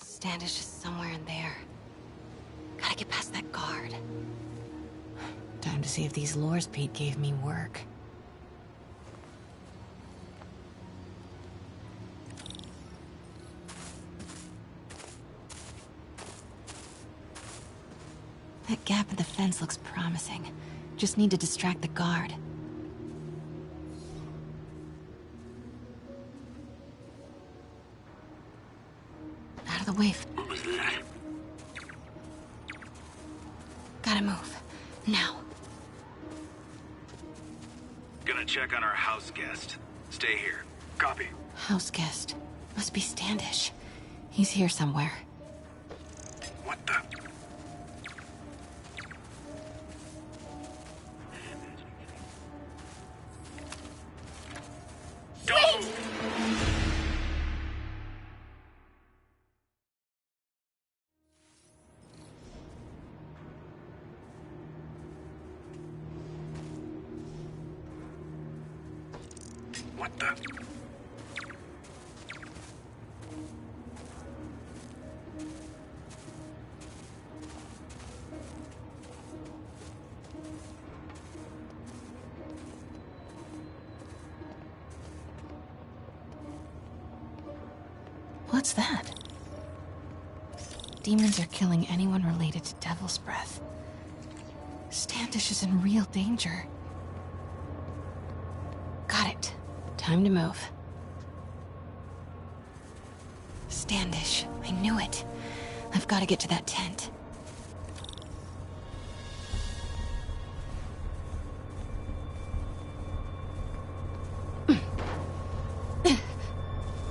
Standish is somewhere in there. Gotta get past that guard. Time to see if these lures Pete gave me work. That gap in the fence looks promising. Just need to distract the guard. Out of the way. What was that? Gotta move. Now. Gonna check on our house guest. Stay here. Copy. House guest. Must be Standish. He's here somewhere. What the? Wait! What the? What's that? Demons are killing anyone related to Devil's Breath. Standish is in real danger. Got it. Time to move. Standish. I knew it. I've got to get to that tent.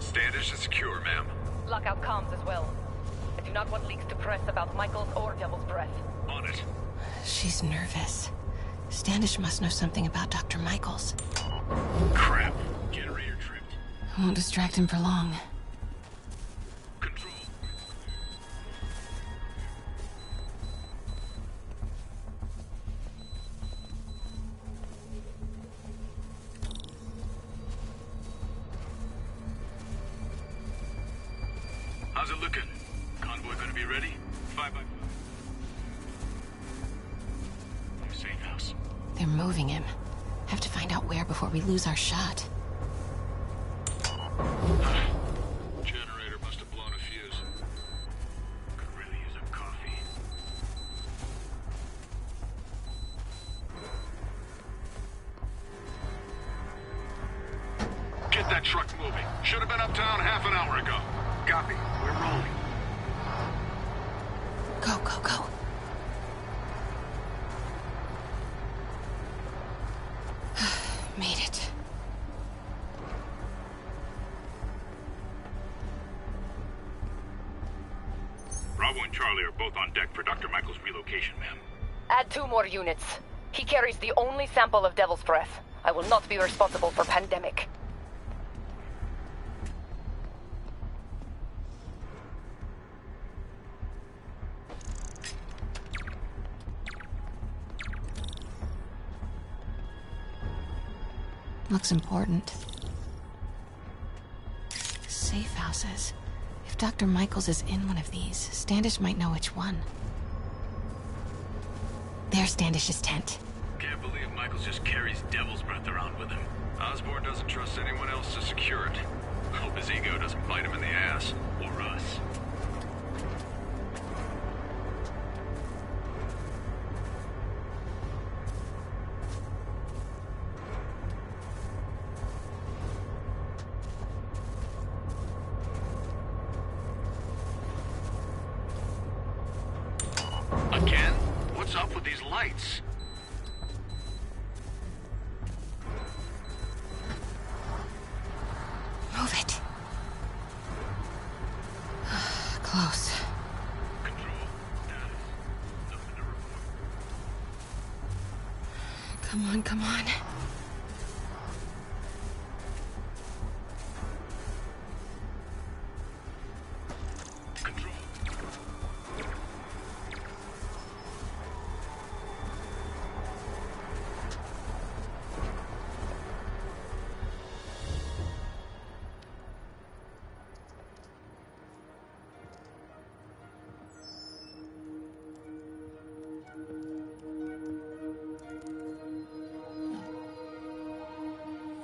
Standish Stairs is secure, ma'am. Lock out comms as well. I do not want leaks to press about Michaels or Devil's Breath. On it. She's nervous. Standish must know something about Dr. Michaels. Crap. Generator tripped. I won't distract him for long. Control. How's it looking? Convoy gonna be ready? 5 by 5. New safe house. They're moving him. Have to find out where before we lose our shot. Generator must have blown a fuse. Could really use a coffee. Get that truck moving. Should have been uptown half an hour ago. Copy. We're rolling. Go, go, go. Made it. Bravo and Charlie are both on deck for Dr. Michael's relocation, ma'am. Add 2 more units. He carries the only sample of Devil's Breath. I will not be responsible for pandemic. Looks important. Safe houses. If Dr. Michaels is in one of these, Standish might know which one. There's Standish's tent. Can't believe Michaels just carries Devil's Breath around with him. Osborn doesn't trust anyone else to secure it. Hope his ego doesn't bite him in the ass. Or us. Again? What's up with these lights? Move it. Close. Control. Status. Nothing to report. Come on, come on. Control.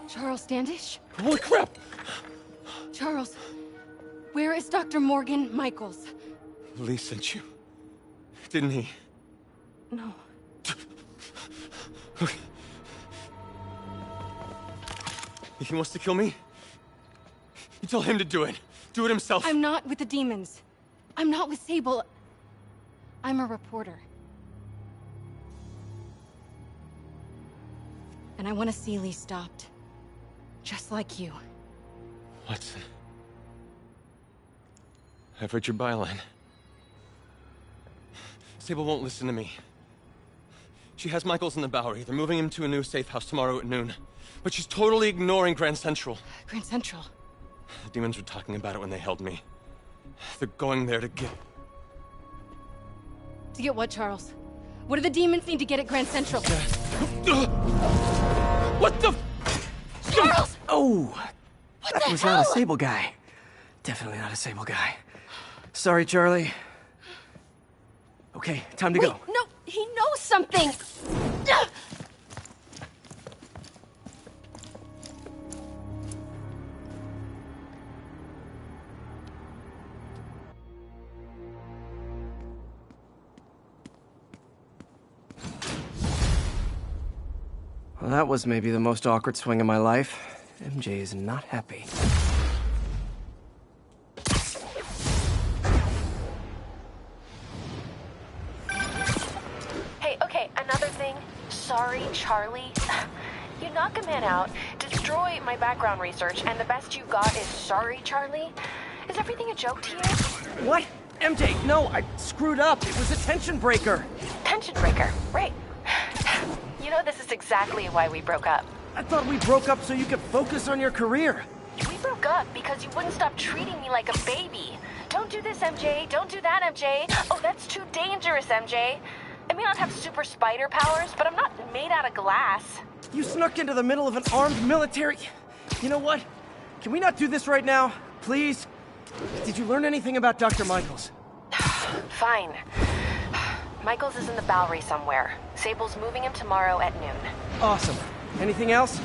Charles Standish? Holy crap! Charles, where is Dr. Morgan Michaels? Lee sent you. Didn't he? No. Okay. If he wants to kill me, you tell him to do it. Do it himself. I'm not with the demons. I'm not with Sable. I'm a reporter. And I want to see Lee stopped. Just like you. Watson. I've heard your byline. Sable won't listen to me. She has Michaels in the Bowery. They're moving him to a new safe house tomorrow at noon. But she's totally ignoring Grand Central. Grand Central? The demons were talking about it when they held me. They're going there to get... To get what, Charles? What do the demons need to get at Grand Central? What the... Charles! Oh! What That the was hell? not a Sable guy. Definitely not a Sable guy. Sorry, Charlie. Okay, time to Wait, go. no, he knows something! Well, that was maybe the most awkward swing of my life. MJ is not happy. Hey, okay, another thing. Sorry, Charlie. You knock a man out, does Destroy my background research, and the best you got is sorry, Charlie? Is everything a joke to you? What? MJ, no, I screwed up. It was a tension breaker. Tension breaker, right. You know, this is exactly why we broke up. I thought we broke up so you could focus on your career. We broke up because you wouldn't stop treating me like a baby. Don't do this, MJ. Don't do that, MJ. Oh, that's too dangerous, MJ. I may not have super spider powers, but I'm not made out of glass. You snuck into the middle of an armed military... You know what? Can we not do this right now? Please? Did you learn anything about Dr. Michaels? Fine. Michaels is in the Bowery somewhere. Sable's moving him tomorrow at noon. Awesome. Anything else?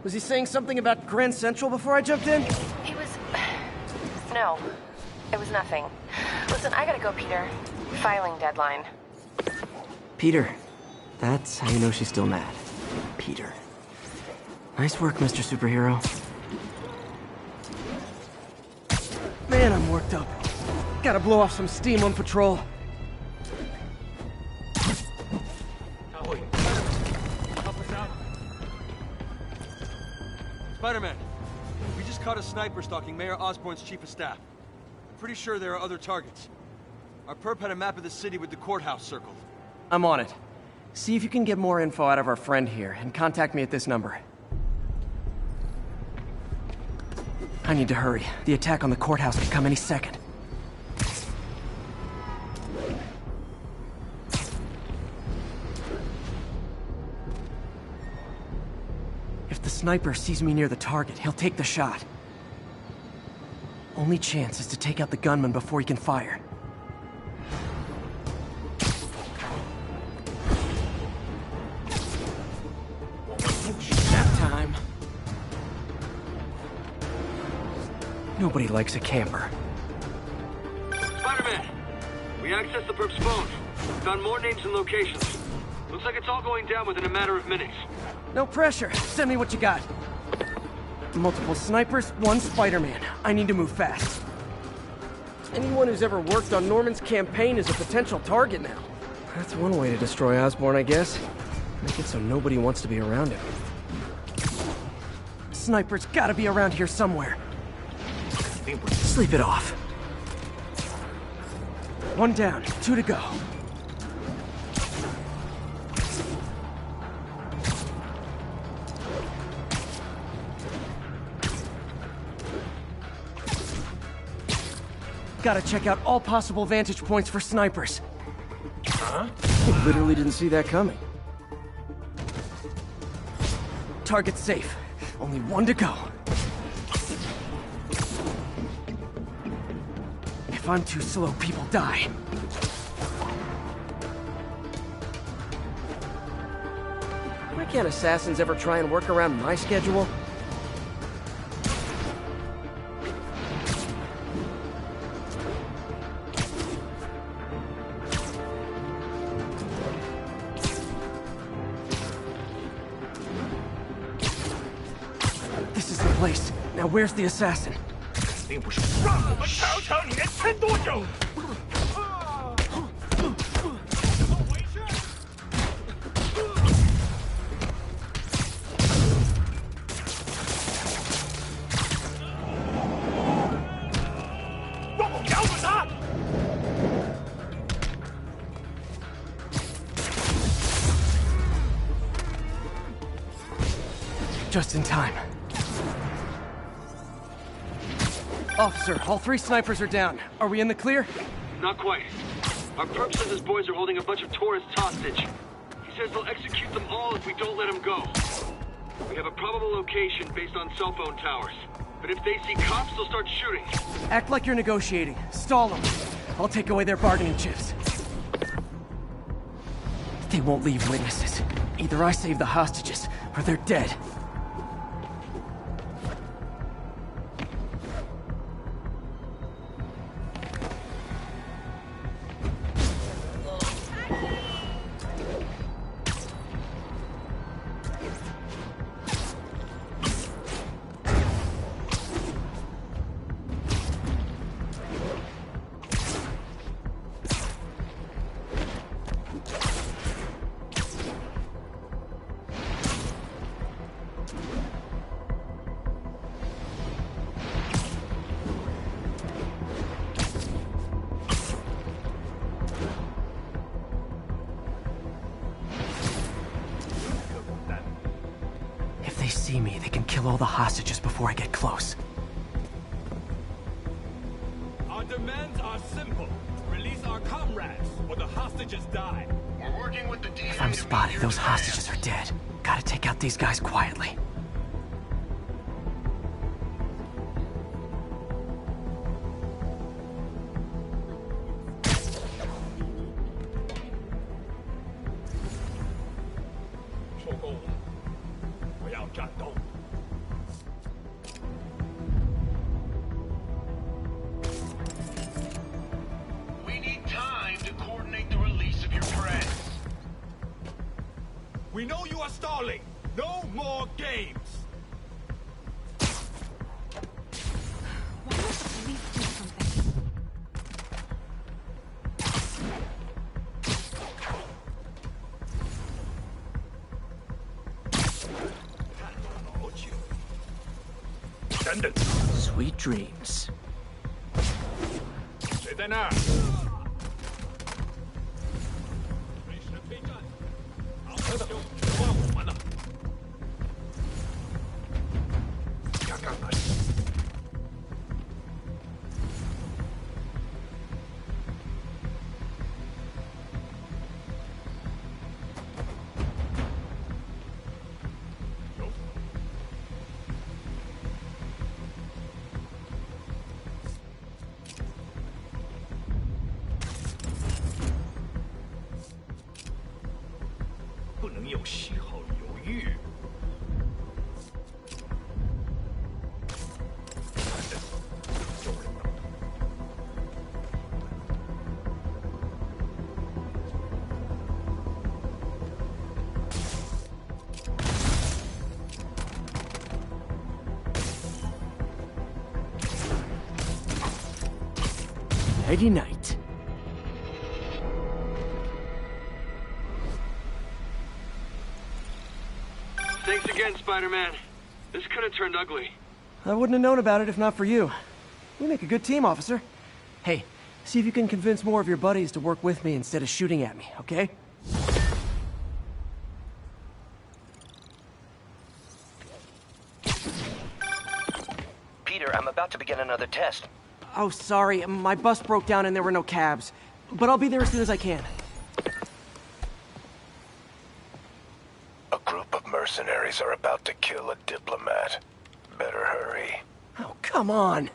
Was he saying something about Grand Central before I jumped in? He was... No. It was nothing. Listen, I gotta go, Peter. Filing deadline. Peter. That's how you know she's still mad. Peter. Nice work, Mr. Superhero. Man, I'm worked up. Gotta blow off some steam on patrol. Spider-Man, we just caught a sniper stalking Mayor Osborn's chief of staff. I'm pretty sure there are other targets. Our perp had a map of the city with the courthouse circled. I'm on it. See if you can get more info out of our friend here, and contact me at this number. I need to hurry. The attack on the courthouse could come any second. If the sniper sees me near the target, he'll take the shot. Only chance is to take out the gunman before he can fire. That time. Nobody likes a camper. Spider-Man! We accessed the perp's phone. Found more names and locations. Looks like it's all going down within a matter of minutes. No pressure. Send me what you got. Multiple snipers, one Spider-Man. I need to move fast. Anyone who's ever worked on Norman's campaign is a potential target now. That's one way to destroy Osborn, I guess. Make it so nobody wants to be around him. Sniper's gotta be around here somewhere. Sleep it off. One down, 2 to go. Gotta check out all possible vantage points for snipers. Huh? Literally didn't see that coming. Target's safe. Only 1 to go. If I'm too slow, people die. Why can't assassins ever try and work around my schedule? This is the place. Now where's the assassin? Just in time. Officer, all 3 snipers are down. Are we in the clear? Not quite. Our perp says his boys are holding a bunch of tourists hostage. He says they'll execute them all if we don't let them go. We have a probable location based on cell phone towers. But if they see cops, they'll start shooting. Act like you're negotiating. Stall them. I'll take away their bargaining chips. They won't leave witnesses. Either I save the hostages, or they're dead. kill all the hostages before I get close. Our demands are simple. Release our comrades, or the hostages die. We're working with the DA. If I'm spotted, those hostages are dead. Gotta take out these guys quietly. We need time to coordinate the release of your friends. We know you are stalling. No more games. Why don't the police do something? Sweet dreams. 谁在那儿？随时备战。好的，指望我们了。刚刚来。不能有丝毫犹豫。Nighty night. Thanks again, Spider-Man. This could have turned ugly. I wouldn't have known about it if not for you. We make a good team, officer. Hey, see if you can convince more of your buddies to work with me instead of shooting at me, okay? Peter, I'm about to begin another test. Oh, sorry. My bus broke down and there were no cabs. But I'll be there as soon as I can. A group of mercenaries are about to kill a diplomat. Better hurry. Oh, come on.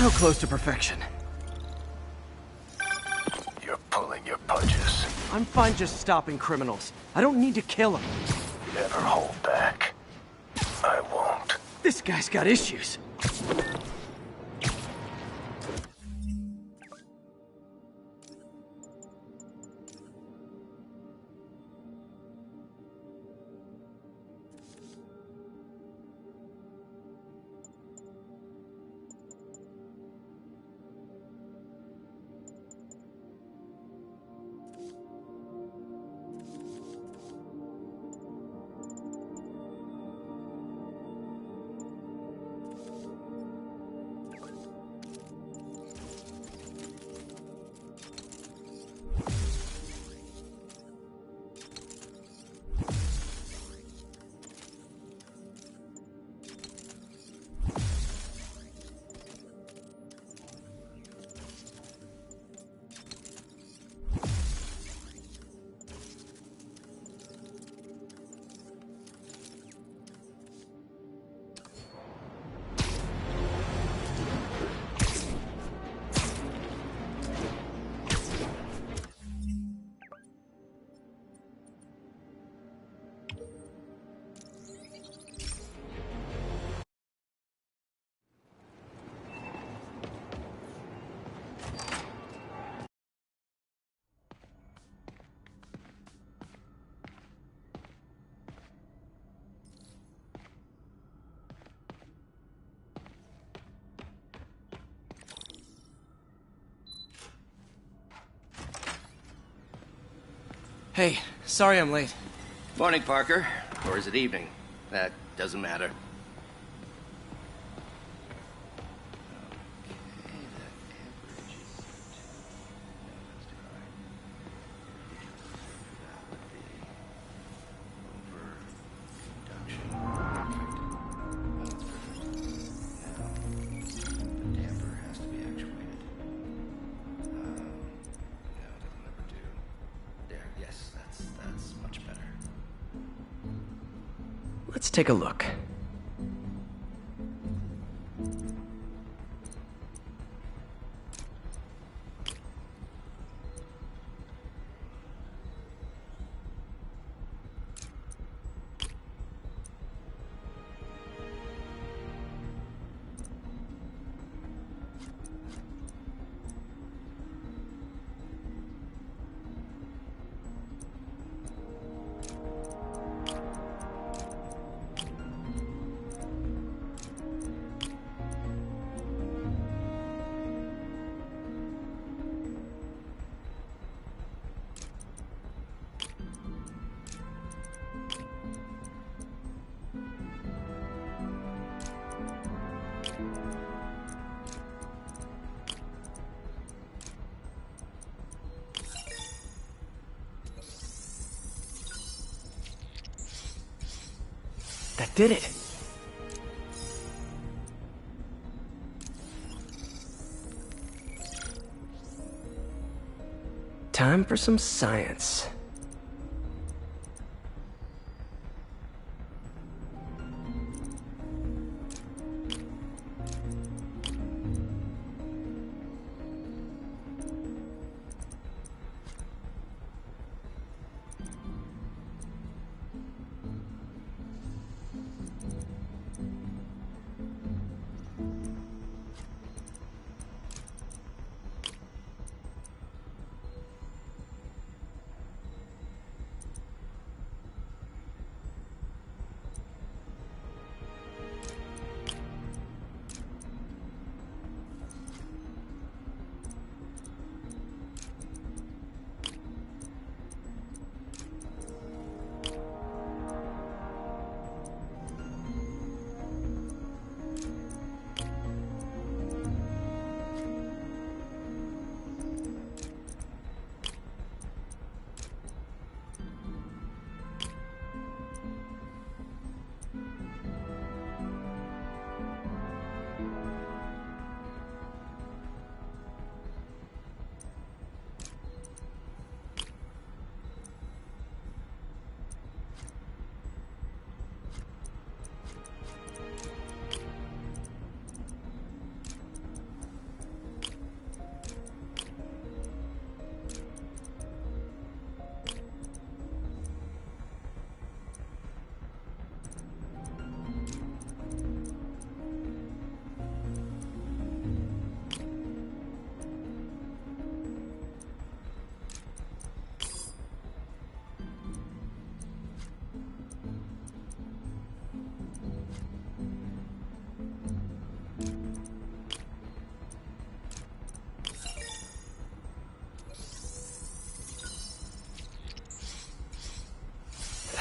So close to perfection. You're pulling your punches. I'm fine just stopping criminals. I don't need to kill them. Never hold back. I won't. This guy's got issues. Hey, sorry I'm late. Morning, Parker. Or is it evening? That doesn't matter. Let's take a look. That did it! Time for some science.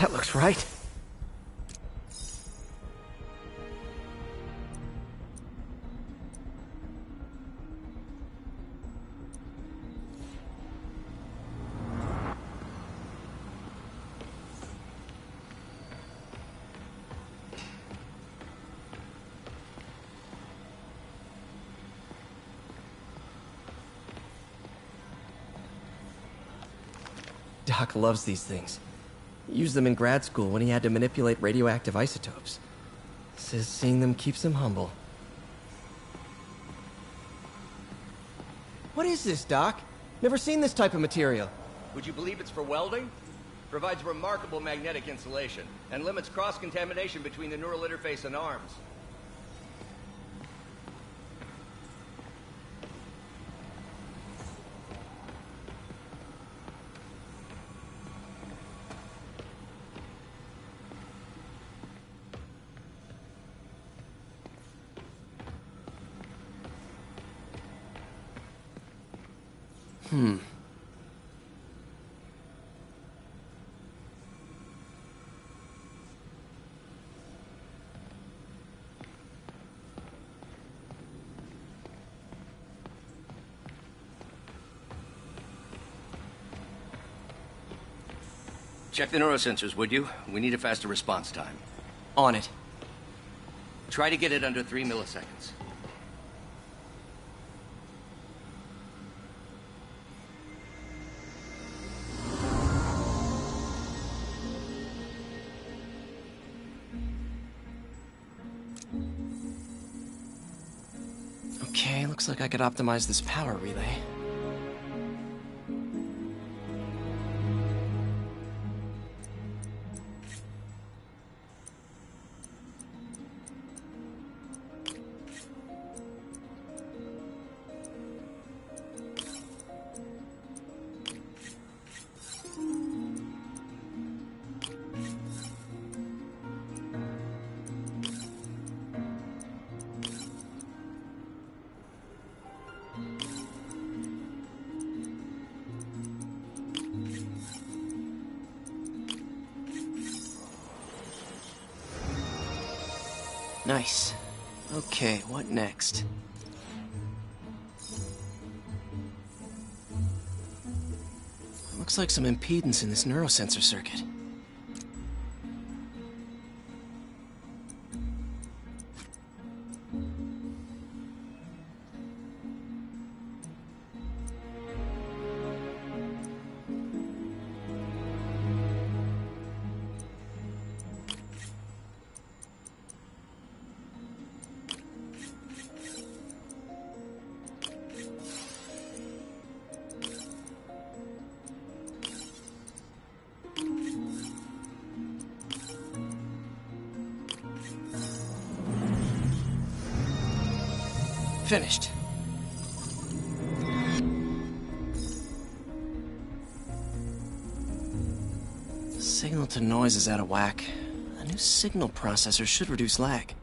That looks right. Doc loves these things. Used them in grad school when he had to manipulate radioactive isotopes. Says seeing them keeps him humble. What is this, Doc? Never seen this type of material. Would you believe it's for welding? Provides remarkable magnetic insulation and limits cross-contamination between the neural interface and arms. Check the neurosensors, would you? We need a faster response time. On it. Try to get it under 3 milliseconds. Okay, looks like I could optimize this power relay. Nice. Okay, what next? Looks like some impedance in this neurosensor circuit. Finished. Signal to noise is out of whack. A new signal processor should reduce lag.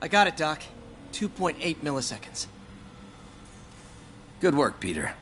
I got it, Doc. 2.8 milliseconds. Good work, Peter.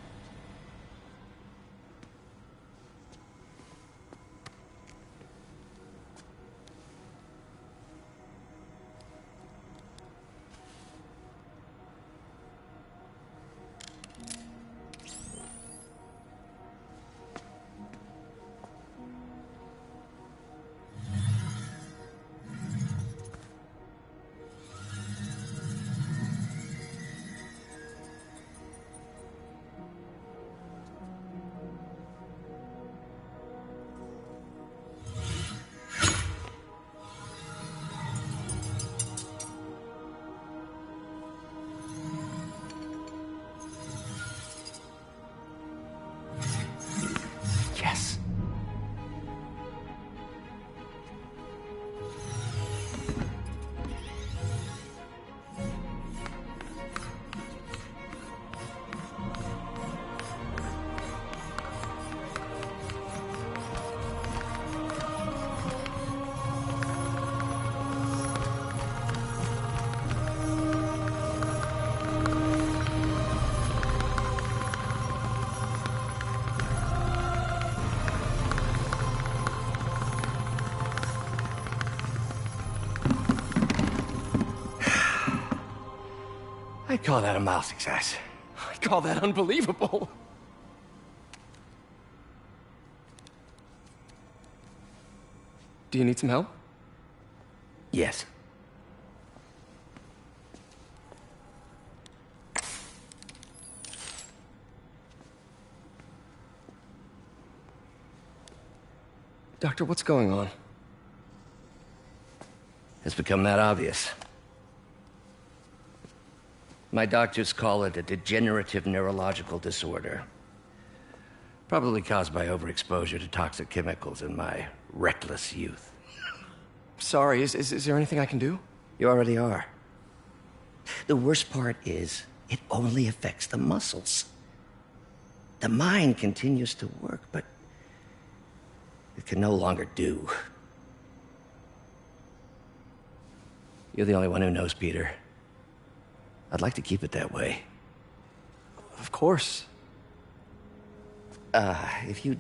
Call that a mild success. I call that unbelievable. Do you need some help? Yes. Doctor, what's going on? It's become that obvious. My doctors call it a degenerative neurological disorder. Probably caused by overexposure to toxic chemicals in my reckless youth. Sorry, is there anything I can do? You already are. The worst part is, it only affects the muscles. The mind continues to work, but it can no longer do. You're the only one who knows, Peter. I'd like to keep it that way. Of course. If you'd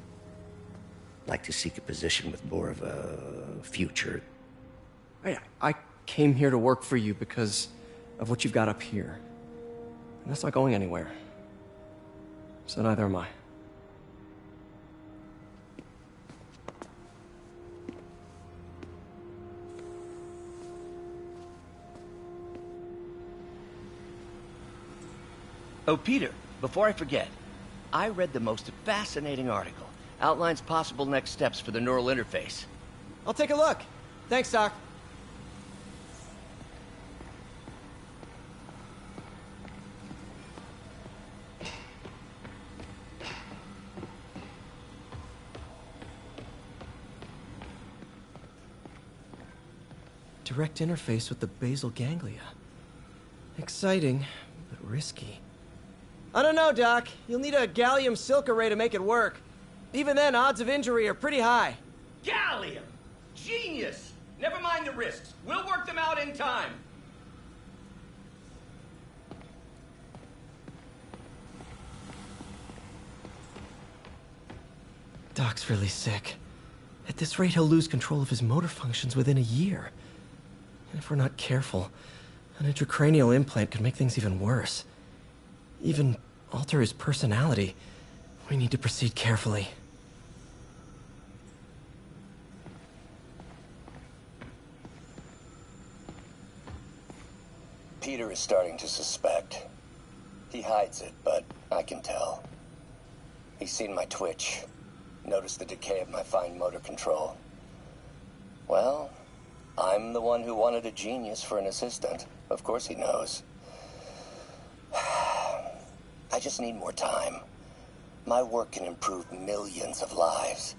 like to seek a position with more of a future. I came here to work for you because of what you've got up here. And that's not going anywhere. So neither am I. Oh, Peter, before I forget, I read the most fascinating article. Outlines possible next steps for the neural interface. I'll take a look. Thanks, Doc. Direct interface with the basal ganglia. Exciting, but risky. I don't know, Doc. You'll need a gallium silk array to make it work. Even then, odds of injury are pretty high. Gallium! Genius! Never mind the risks. We'll work them out in time. Doc's really sick. At this rate, he'll lose control of his motor functions within a year. And if we're not careful, an intracranial implant could make things even worse. Even alter his personality. We need to proceed carefully. Peter is starting to suspect. He hides it, but I can tell. He's seen my twitch, noticed the decay of my fine motor control. Well, I'm the one who wanted a genius for an assistant. Of course he knows. I just need more time. My work can improve millions of lives.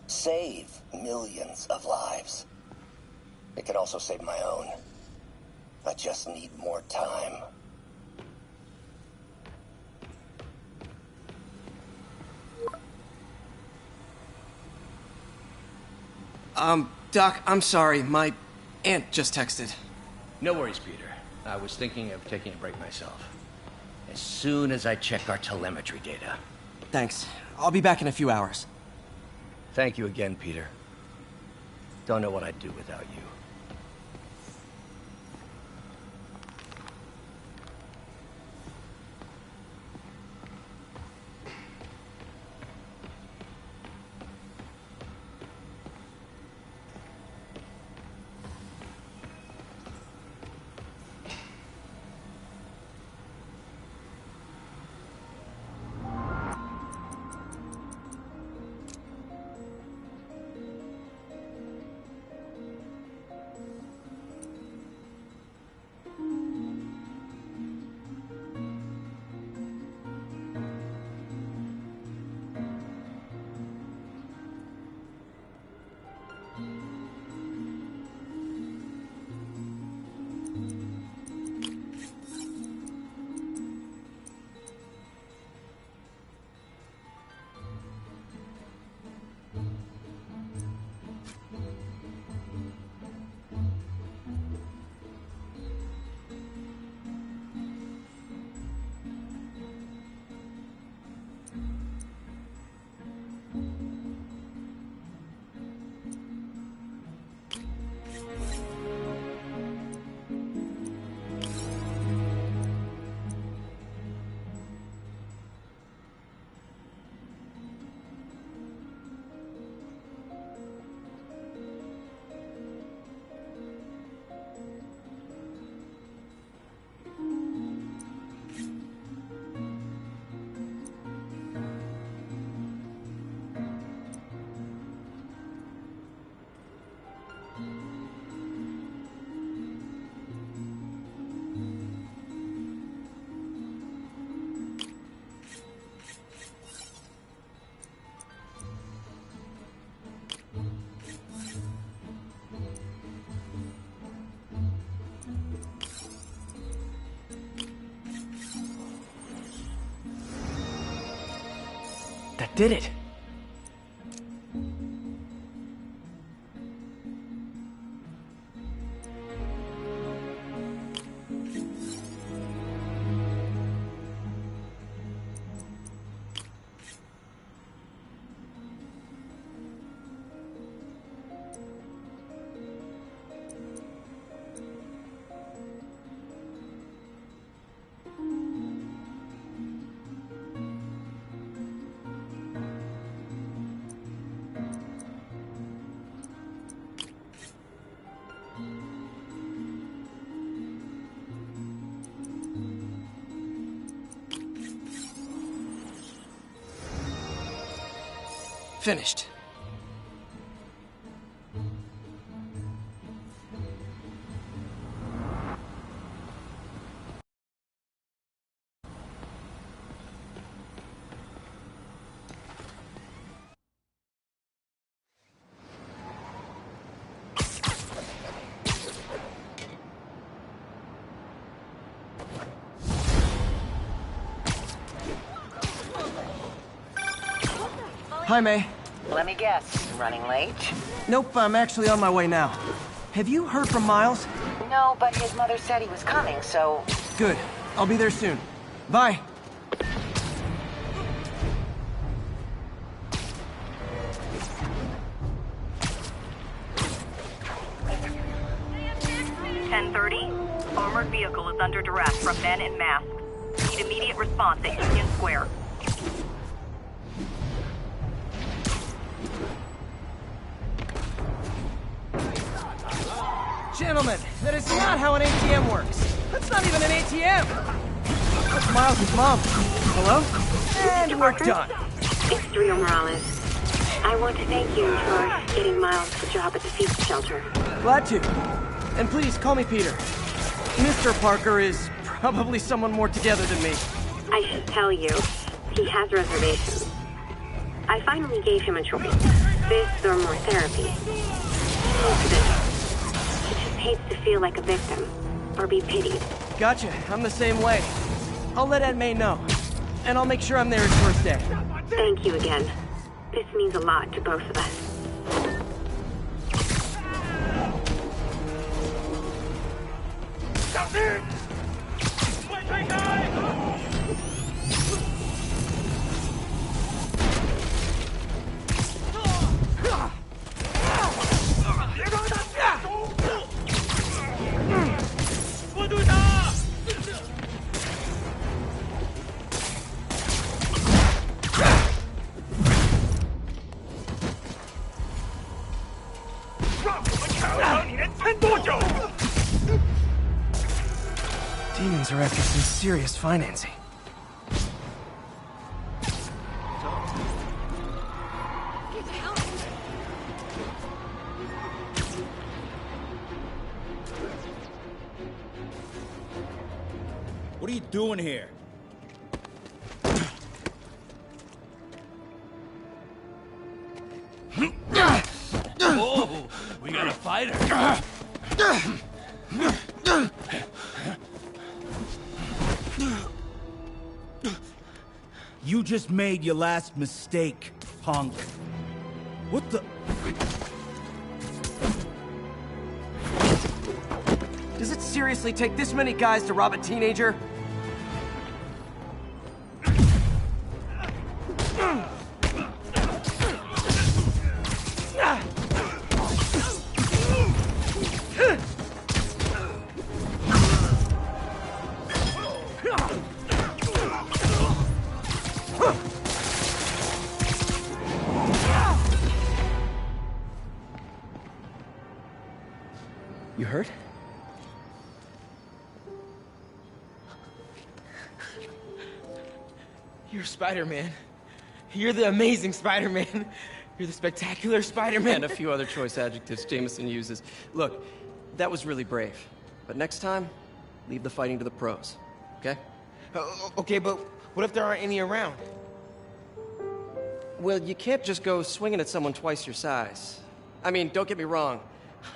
Save millions of lives. It can also save my own. I just need more time. Doc, I'm sorry. My aunt just texted. No worries, Peter. I was thinking of taking a break myself. As soon as I check our telemetry data. Thanks. I'll be back in a few hours. Thank you again, Peter. Don't know what I'd do without you. That did it. Finished. Hi, May. Let me guess, running late? Nope, I'm actually on my way now. Have you heard from Miles? No, but his mother said he was coming, so... Good. I'll be there soon. Bye. Armored vehicle is under duress from men in masks. Need immediate response at Union Square. Gentlemen, that is not how an ATM works. That's not even an ATM. That's Miles' mom. Hello? And we're done. It's Rio Morales. I want to thank you for getting Miles the job at the feast shelter. Glad to. And please, call me Peter. Mr. Parker is probably someone more together than me. I should tell you, he has reservations. I finally gave him a choice. This or more therapy. He just hates to feel like a victim, or be pitied. Gotcha, I'm the same way. I'll let Aunt May know. And I'll make sure I'm there his first day. Thank you again. This means a lot to both of us. Demons are after some serious financing. What are you doing here? Oh, we got a fighter. You just made your last mistake, punk. What the... Does it seriously take this many guys to rob a teenager? You hurt? You're Spider-Man. You're the amazing Spider-Man. You're the spectacular Spider-Man. And a few other choice adjectives Jameson uses. Look, that was really brave. But next time, leave the fighting to the pros, okay? Okay, but what if there aren't any around? Well, you can't just go swinging at someone twice your size. I mean, don't get me wrong.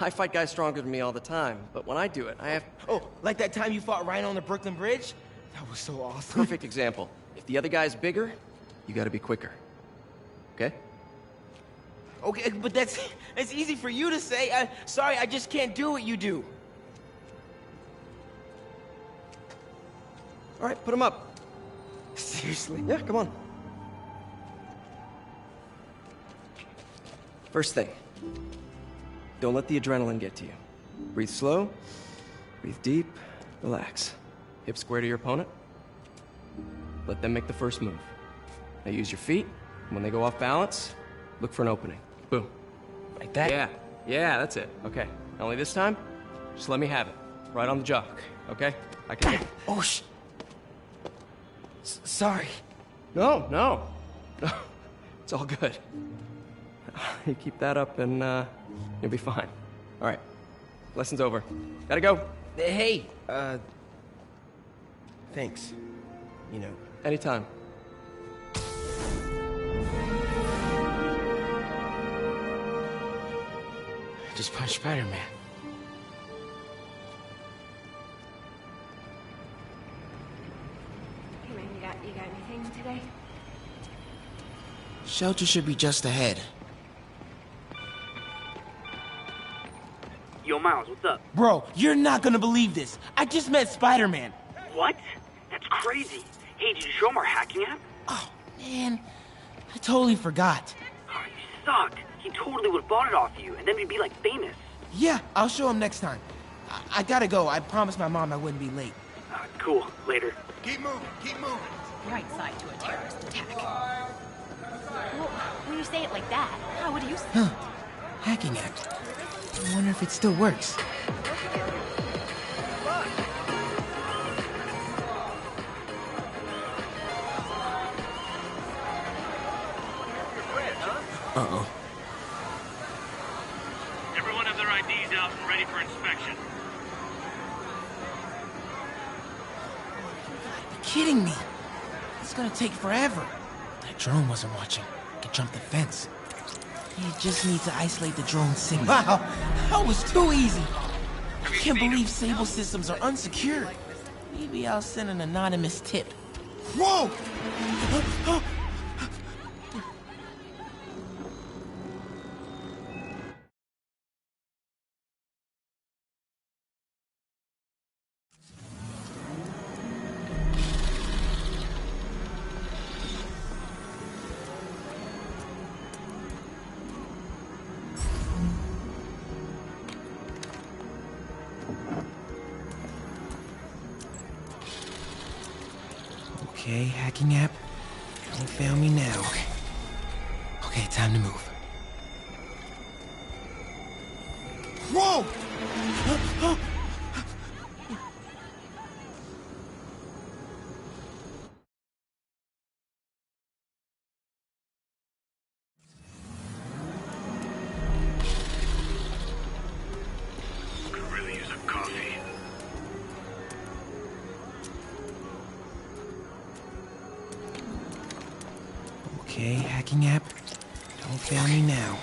I fight guys stronger than me all the time, but when I do it, I have... Oh, like that time you fought Rhino on the Brooklyn Bridge? That was so awesome. Perfect example. If the other guy's bigger, you gotta be quicker. Okay? Okay, but that's easy for you to say. Sorry, I just can't do what you do. All right, put him up. Seriously? Yeah, come on. First thing, don't let the adrenaline get to you. Breathe slow, breathe deep, relax. Hip square to your opponent. Let them make the first move. Now use your feet, and when they go off balance, look for an opening. Boom. Like that? Yeah, that's it. Okay, only this time, just let me have it. Right on the jaw, okay? I can... Oh, sorry. No. It's all good. You keep that up and you'll be fine. All right, lesson's over. Gotta go. Hey, thanks. You know. Anytime. Just punch Spider-Man. Hey man, you got anything today? Shelter should be just ahead. Yo, Miles, what's up? Bro, you're not gonna believe this. I just met Spider-Man. What? That's crazy. Hey, did you show him our hacking app? Oh, man. I totally forgot. Oh, you suck. He totally would have bought it off you, and then we'd be, like, famous. Yeah, I'll show him next time. I gotta go. I promised my mom I wouldn't be late. Cool. Later. Keep moving. Right side to a terrorist attack. Well, when you say it like that, how would you say it? Hacking app. I wonder if it still works. Uh-oh. Everyone have their IDs out and ready for inspection. You're kidding me. It's gonna take forever. That drone wasn't watching. I could jump the fence. You just need to isolate the drone signal. Wow, that was too easy. I can't believe Sable systems are unsecured. Maybe I'll send an anonymous tip. Whoa! Okay, hacking app. Don't fail me now. Okay, time to move. Whoa! Could really use a coffee. Okay, hacking app. Don't fail me now.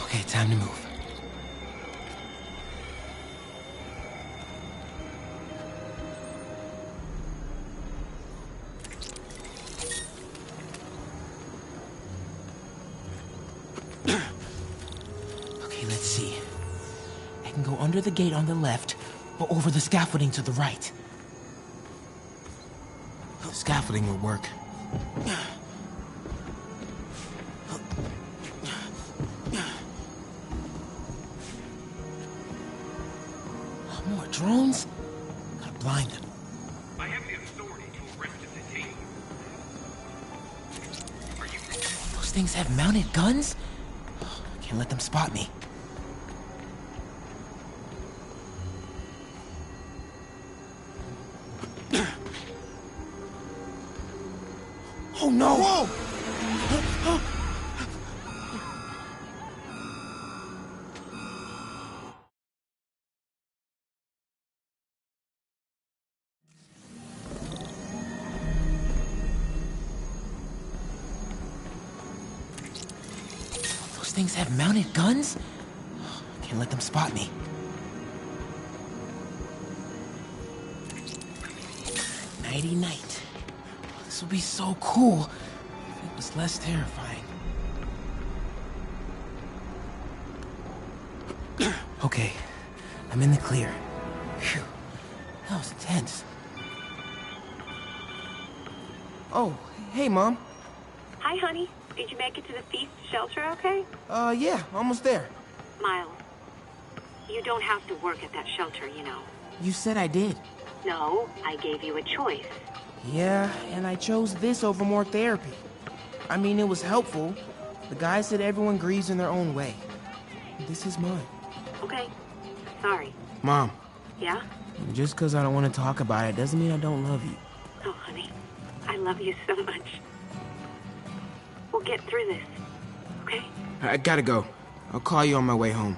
Okay, time to move. Okay, let's see. I can go under the gate on the left, or over the scaffolding to the right. The scaffolding will work. More drones? Gotta blind them. I have the authority to arrest and detain you. Those things have mounted guns? Can't let them spot me. Oh no! Whoa! things have mounted guns? Can't let them spot me. Nighty night. This would be so cool if it was less terrifying. Okay, I'm in the clear. Phew, that was intense. Oh, hey, Mom. Hi, honey. Did you make it to the feast shelter okay? Yeah, almost there. Miles, you don't have to work at that shelter, you know. You said I did. No, I gave you a choice. Yeah, and I chose this over more therapy. I mean, it was helpful. The guy said everyone grieves in their own way. This is mine. Okay. Sorry. Mom. Yeah? Just because I don't want to talk about it doesn't mean I don't love you. Oh, honey. I love you so much. We'll get through this, okay? I gotta go. I'll call you on my way home.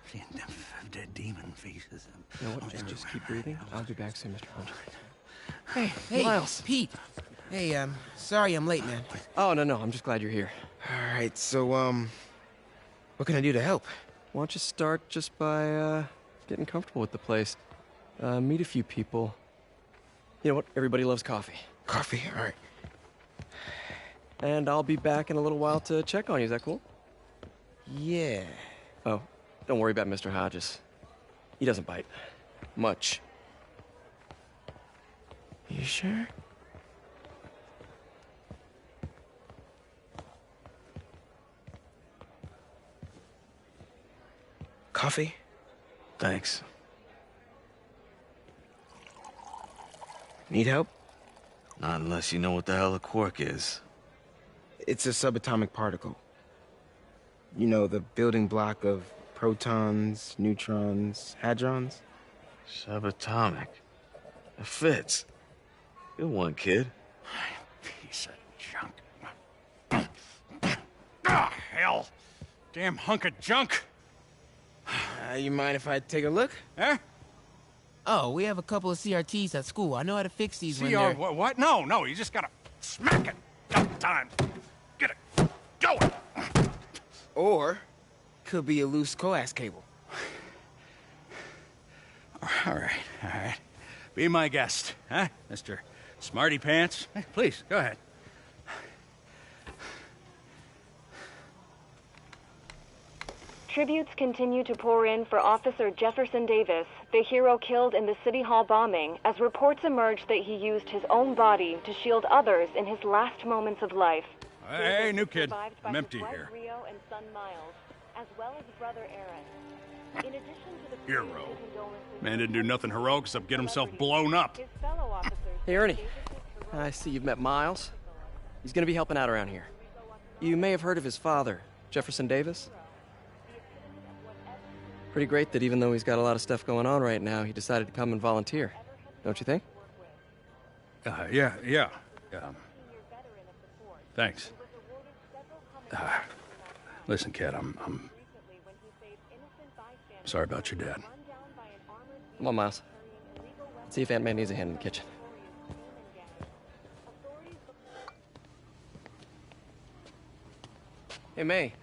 Seeing them dead demon faces. You know what? Just keep breathing. I'll be back soon, Mr. Hunt. Hey, Miles. Pete. Hey, sorry I'm late, man. Oh, no, I'm just glad you're here. All right, so, what can I do to help? Why don't you start just by, getting comfortable with the place? Meet a few people. You know what? Everybody loves coffee. Coffee? All right. And I'll be back in a little while to check on you. Is that cool? Yeah. Oh, don't worry about Mr. Hodges. He doesn't bite. Much. You sure? Coffee? Thanks. Need help? Not unless you know what the hell a quark is. It's a subatomic particle. You know, the building block of protons, neutrons, hadrons? Subatomic. It fits. Good one, kid. Piece of junk. Ah, hell. Damn hunk of junk. You mind if I take a look? Huh? Oh, we have a couple of CRTs at school. I know how to fix these when CR they're... what? No, you just gotta smack it a couple times. Get it going. Or, could be a loose coax cable. All right. Be my guest, huh, Mr. Smarty Pants? Hey, please, go ahead. Tributes continue to pour in for Officer Jefferson Davis, the hero killed in the City Hall bombing, as reports emerge that he used his own body to shield others in his last moments of life. Hey, new kid. I'm empty here. Rio and son Miles, as well as brother Aaron. In addition to the Hero. Man didn't do nothing heroic except get himself blown up. Hey, Ernie. I see you've met Miles. He's gonna be helping out around here. You may have heard of his father, Jefferson Davis. Pretty great that even though he's got a lot of stuff going on right now, he decided to come and volunteer. Don't you think? Yeah. Thanks. Listen, kid, I'm sorry about your dad. Come on, Miles. Let's see if Aunt May needs a hand in the kitchen. Hey, May.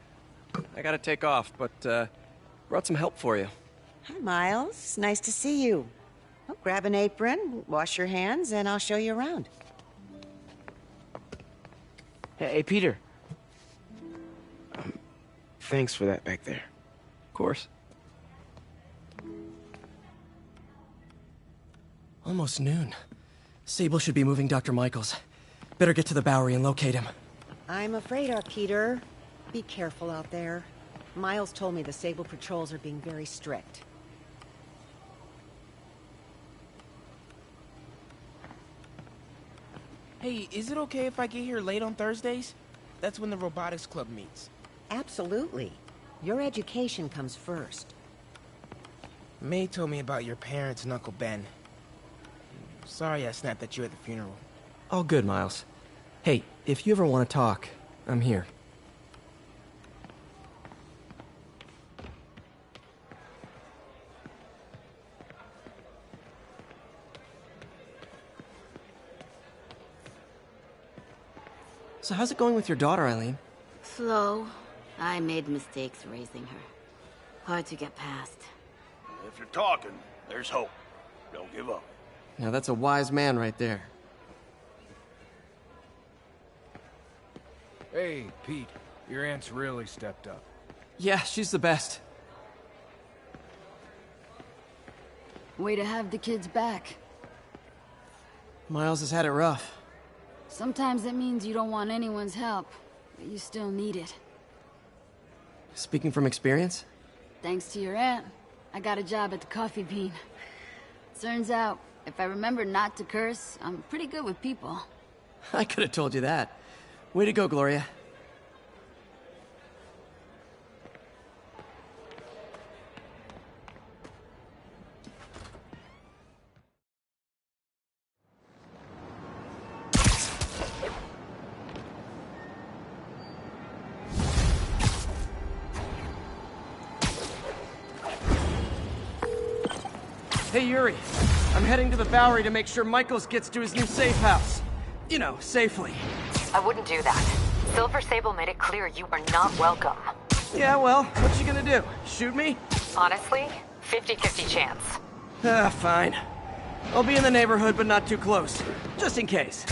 I gotta take off, but, brought some help for you. Hi, Miles. Nice to see you. Oh, grab an apron, wash your hands, and I'll show you around. Hey, Peter. Thanks for that back there. Of course. Almost noon. Sable should be moving Dr. Michaels. Better get to the Bowery and locate him. I'm afraid, Peter. Be careful out there. Miles told me the Sable patrols are being very strict. Hey, is it okay if I get here late on Thursdays? That's when the robotics club meets. Absolutely. Your education comes first. May told me about your parents and Uncle Ben. Sorry I snapped at you at the funeral. All good, Miles. Hey, if you ever want to talk, I'm here. So how's it going with your daughter, Eileen? Slow. I made mistakes raising her. Hard to get past. If you're talking, there's hope. Don't give up. Now that's a wise man right there. Hey, Pete. Your aunt's really stepped up. Yeah, she's the best. Way to have the kids back. Miles has had it rough. Sometimes it means you don't want anyone's help, but you still need it. Speaking from experience? Thanks to your aunt, I got a job at the Coffee Bean. Turns out, if I remember not to curse, I'm pretty good with people. I could have told you that. Way to go, Gloria. Hey, Yuri. I'm heading to the Bowery to make sure Michaels gets to his new safe house. You know, safely. I wouldn't do that. Silver Sable made it clear you are not welcome. Yeah, well, what you gonna do? Shoot me? Honestly, 50-50 chance. Fine. I'll be in the neighborhood, but not too close. Just in case.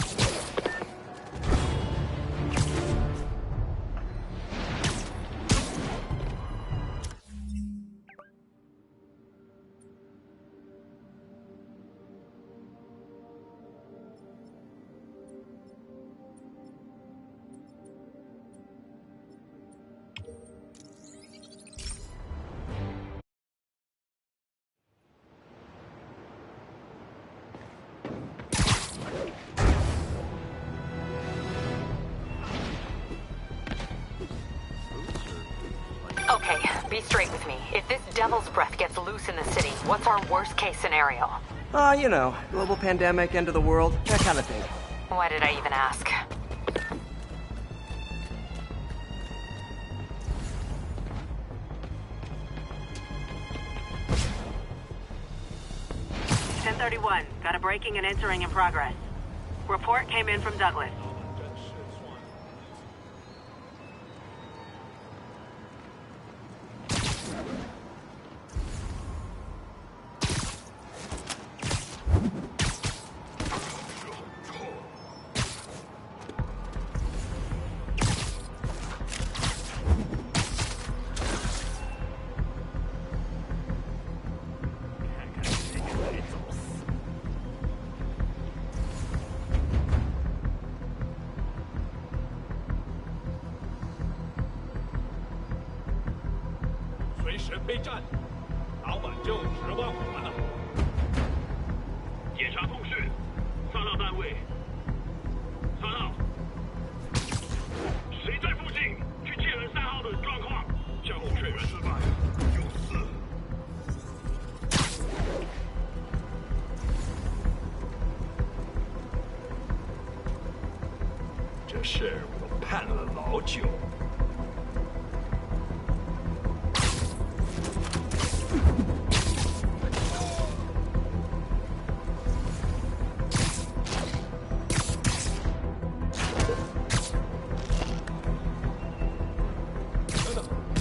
Okay, be straight with me. If this devil's breath gets loose in the city, what's our worst-case scenario? You know, global pandemic, end of the world, that kind of thing. Why did I even ask? "1031, got a breaking and entering in progress. Report came in from Douglas.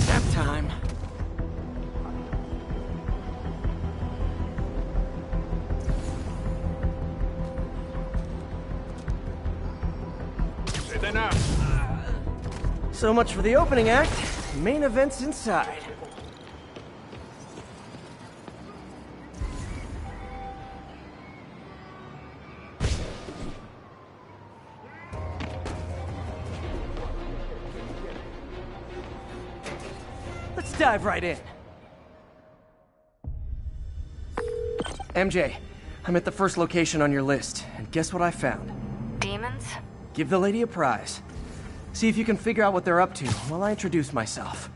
Nap time. So much for the opening act. Main event's inside. Let's dive right in. MJ, I'm at the first location on your list, and guess what I found? Demons? Give the lady a prize. See if you can figure out what they're up to while I introduce myself.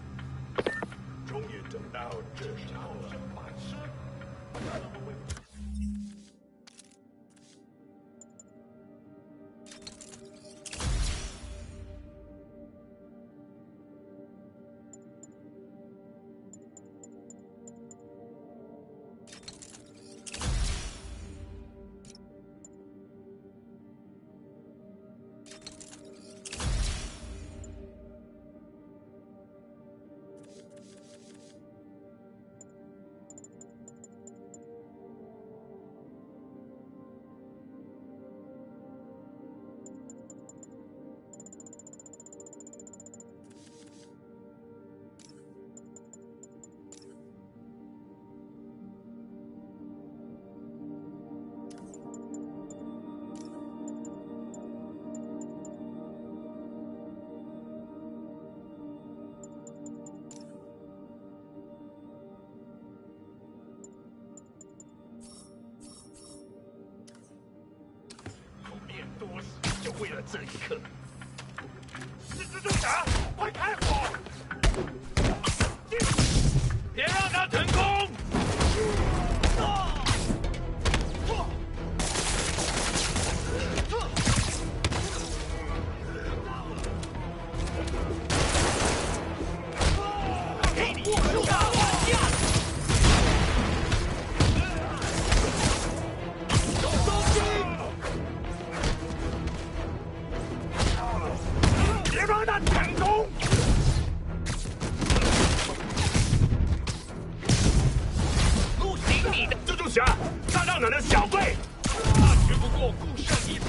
就为了这一刻。是蜘蛛侠，快开火！别让他成功！给你一个大万架！收兵！别让他成功！不行你的蜘蛛侠，那让哪的小队？他绝不过顾胜一盘。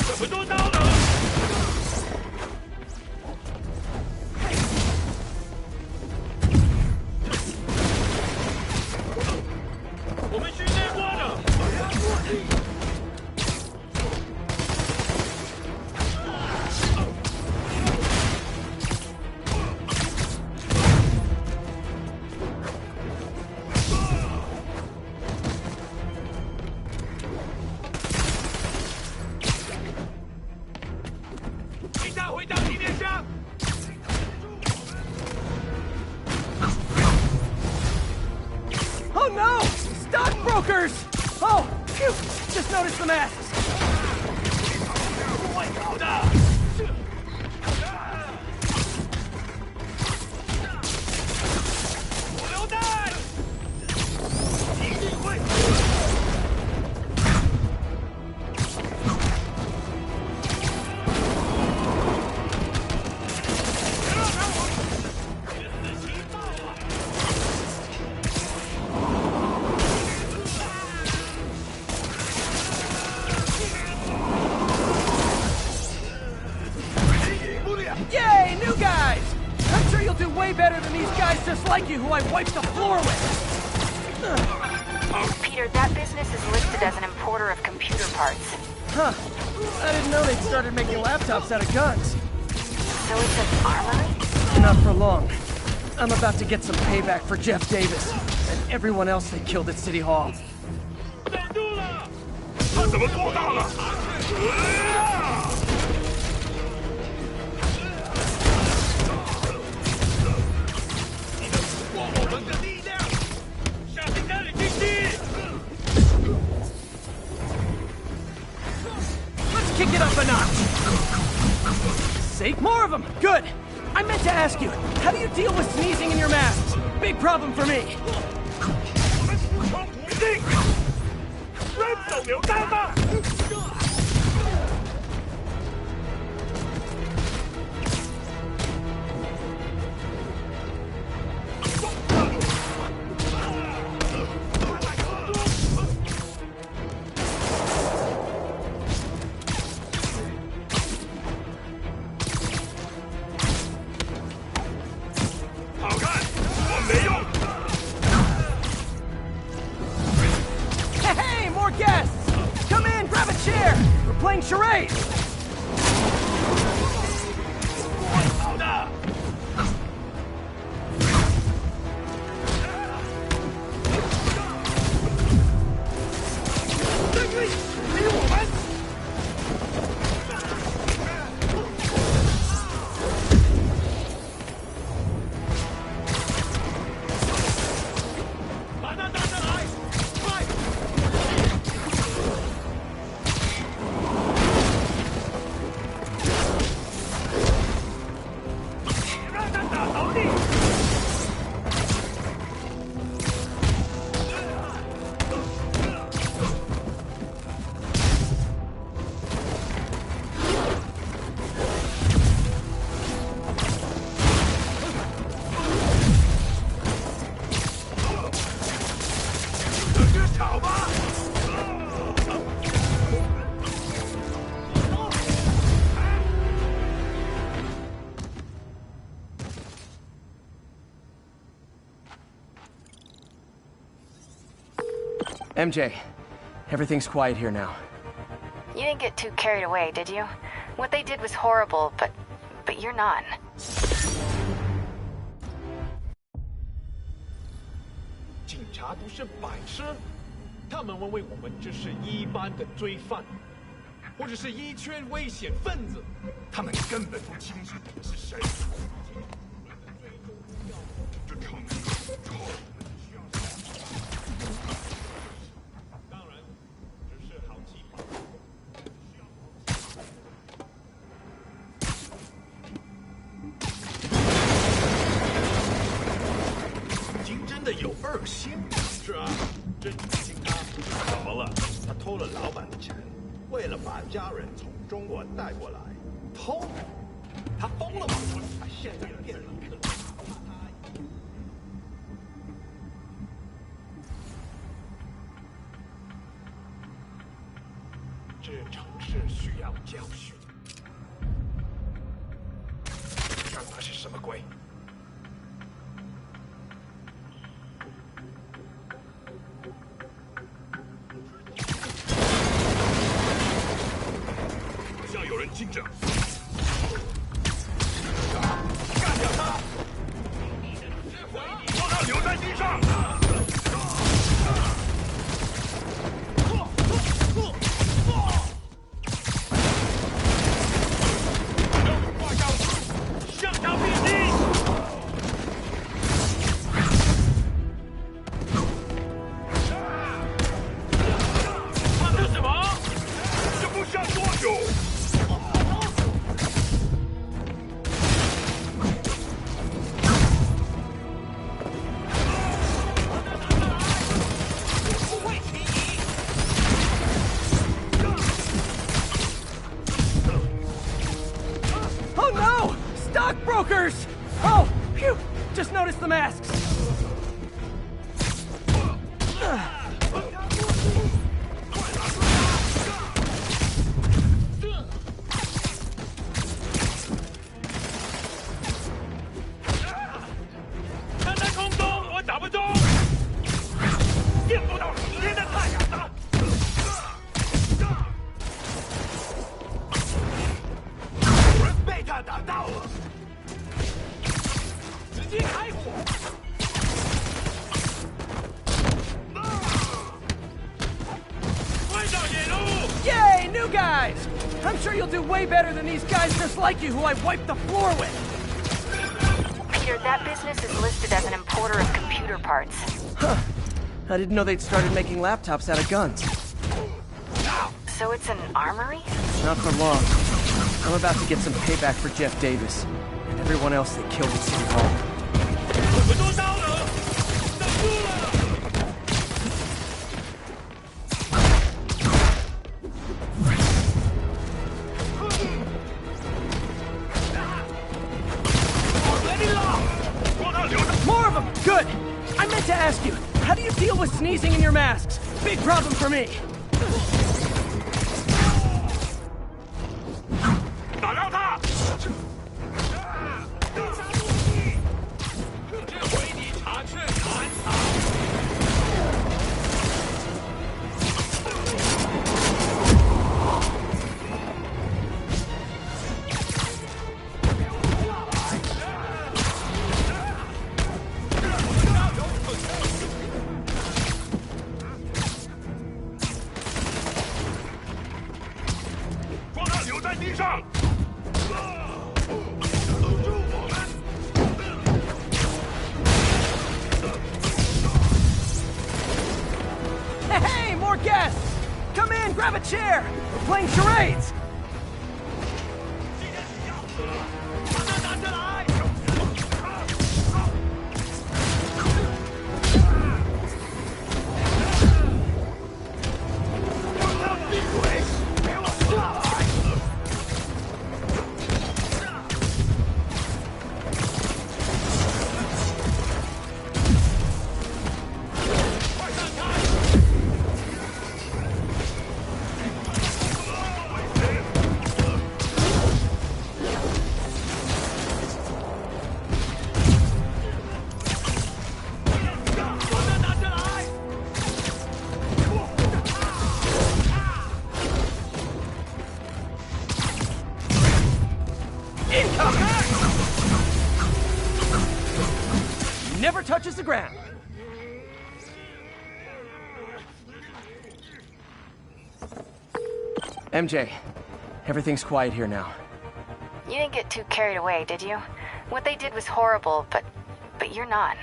怎么做到的？我们训练过的。请带回到地面上。Oh no! Stockbrokers! Oh, phew! Just noticed the masks. 会搞的。手榴弹，一定会。Yay, new guys! I'm sure you'll do way better than these guys just like you who I wiped the floor with. Peter, that business is listed as an importer of computer parts. Huh. I didn't know they'd started making laptops out of guns. So it's an armory? Not for long. I'm about to get some payback for Jeff Davis and everyone else they killed at City Hall. 站住了！他怎么做到了？你们不过我们的力量，下次带领进去。Let's kick it up a notch. Sake, more of them. Good. I meant to ask you, how do you deal with sneezing in your masks? Big problem for me. 我们服从不定，扔手榴弹吧！好看，我没用。 Hey, hey, more guests! Come in, grab a chair. We're playing charades. 好的。这个给我们。把他打下来，快！ 让他打倒你！等着吵吧！ MJ, everything's quiet here now. You didn't get too carried away, did you? What they did was horrible, but you're not. 察都是白痴，他们认为我们只是一般的罪犯，或者是一圈危险分子，他们根本不清楚我们是谁。这场靠我们需要。当然，只是好奇吧。金真的有二心。是啊，真心他怎么了？他偷了老板的钱，为了把家人从中国带过来，偷？他疯了吗？他现在变了。这城市需要教训。刚才是什么鬼？好像有人盯着。干掉他！让他留在地上！向他逼近！他是什么？这不需要多久。Oh no! Stockbrokers! Oh, phew! Just noticed the masks. Yay, new guys! I'm sure you'll do way better than these guys just like you who I wiped the floor with. Peter, that business is listed as an importer of computer parts. Huh. I didn't know they'd started making laptops out of guns. So it's an armory? Not for long. I'm about to get some payback for Jeff Davis and everyone else they killed at City Hall. More of them! Good! I meant to ask you, how do you deal with sneezing in your masks? Big problem for me. 打到他！这回你查吃难逃。让他留在地上！ Hey, more guests! Come in, grab a chair! We're playing charades! Never touches the ground. MJ, everything's quiet here now. You didn't get too carried away, did you? What they did was horrible, but you're not.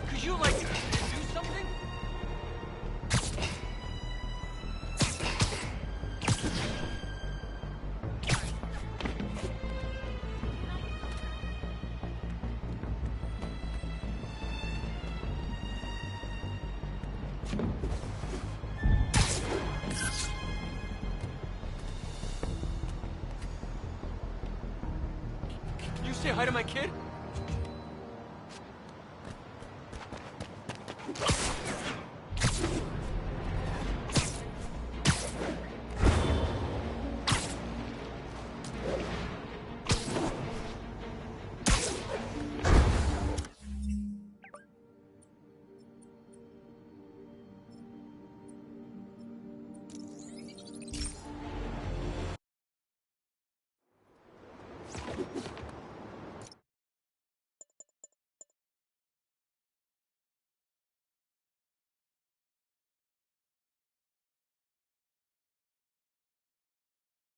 Could you, like, do something? You say hi to my kid?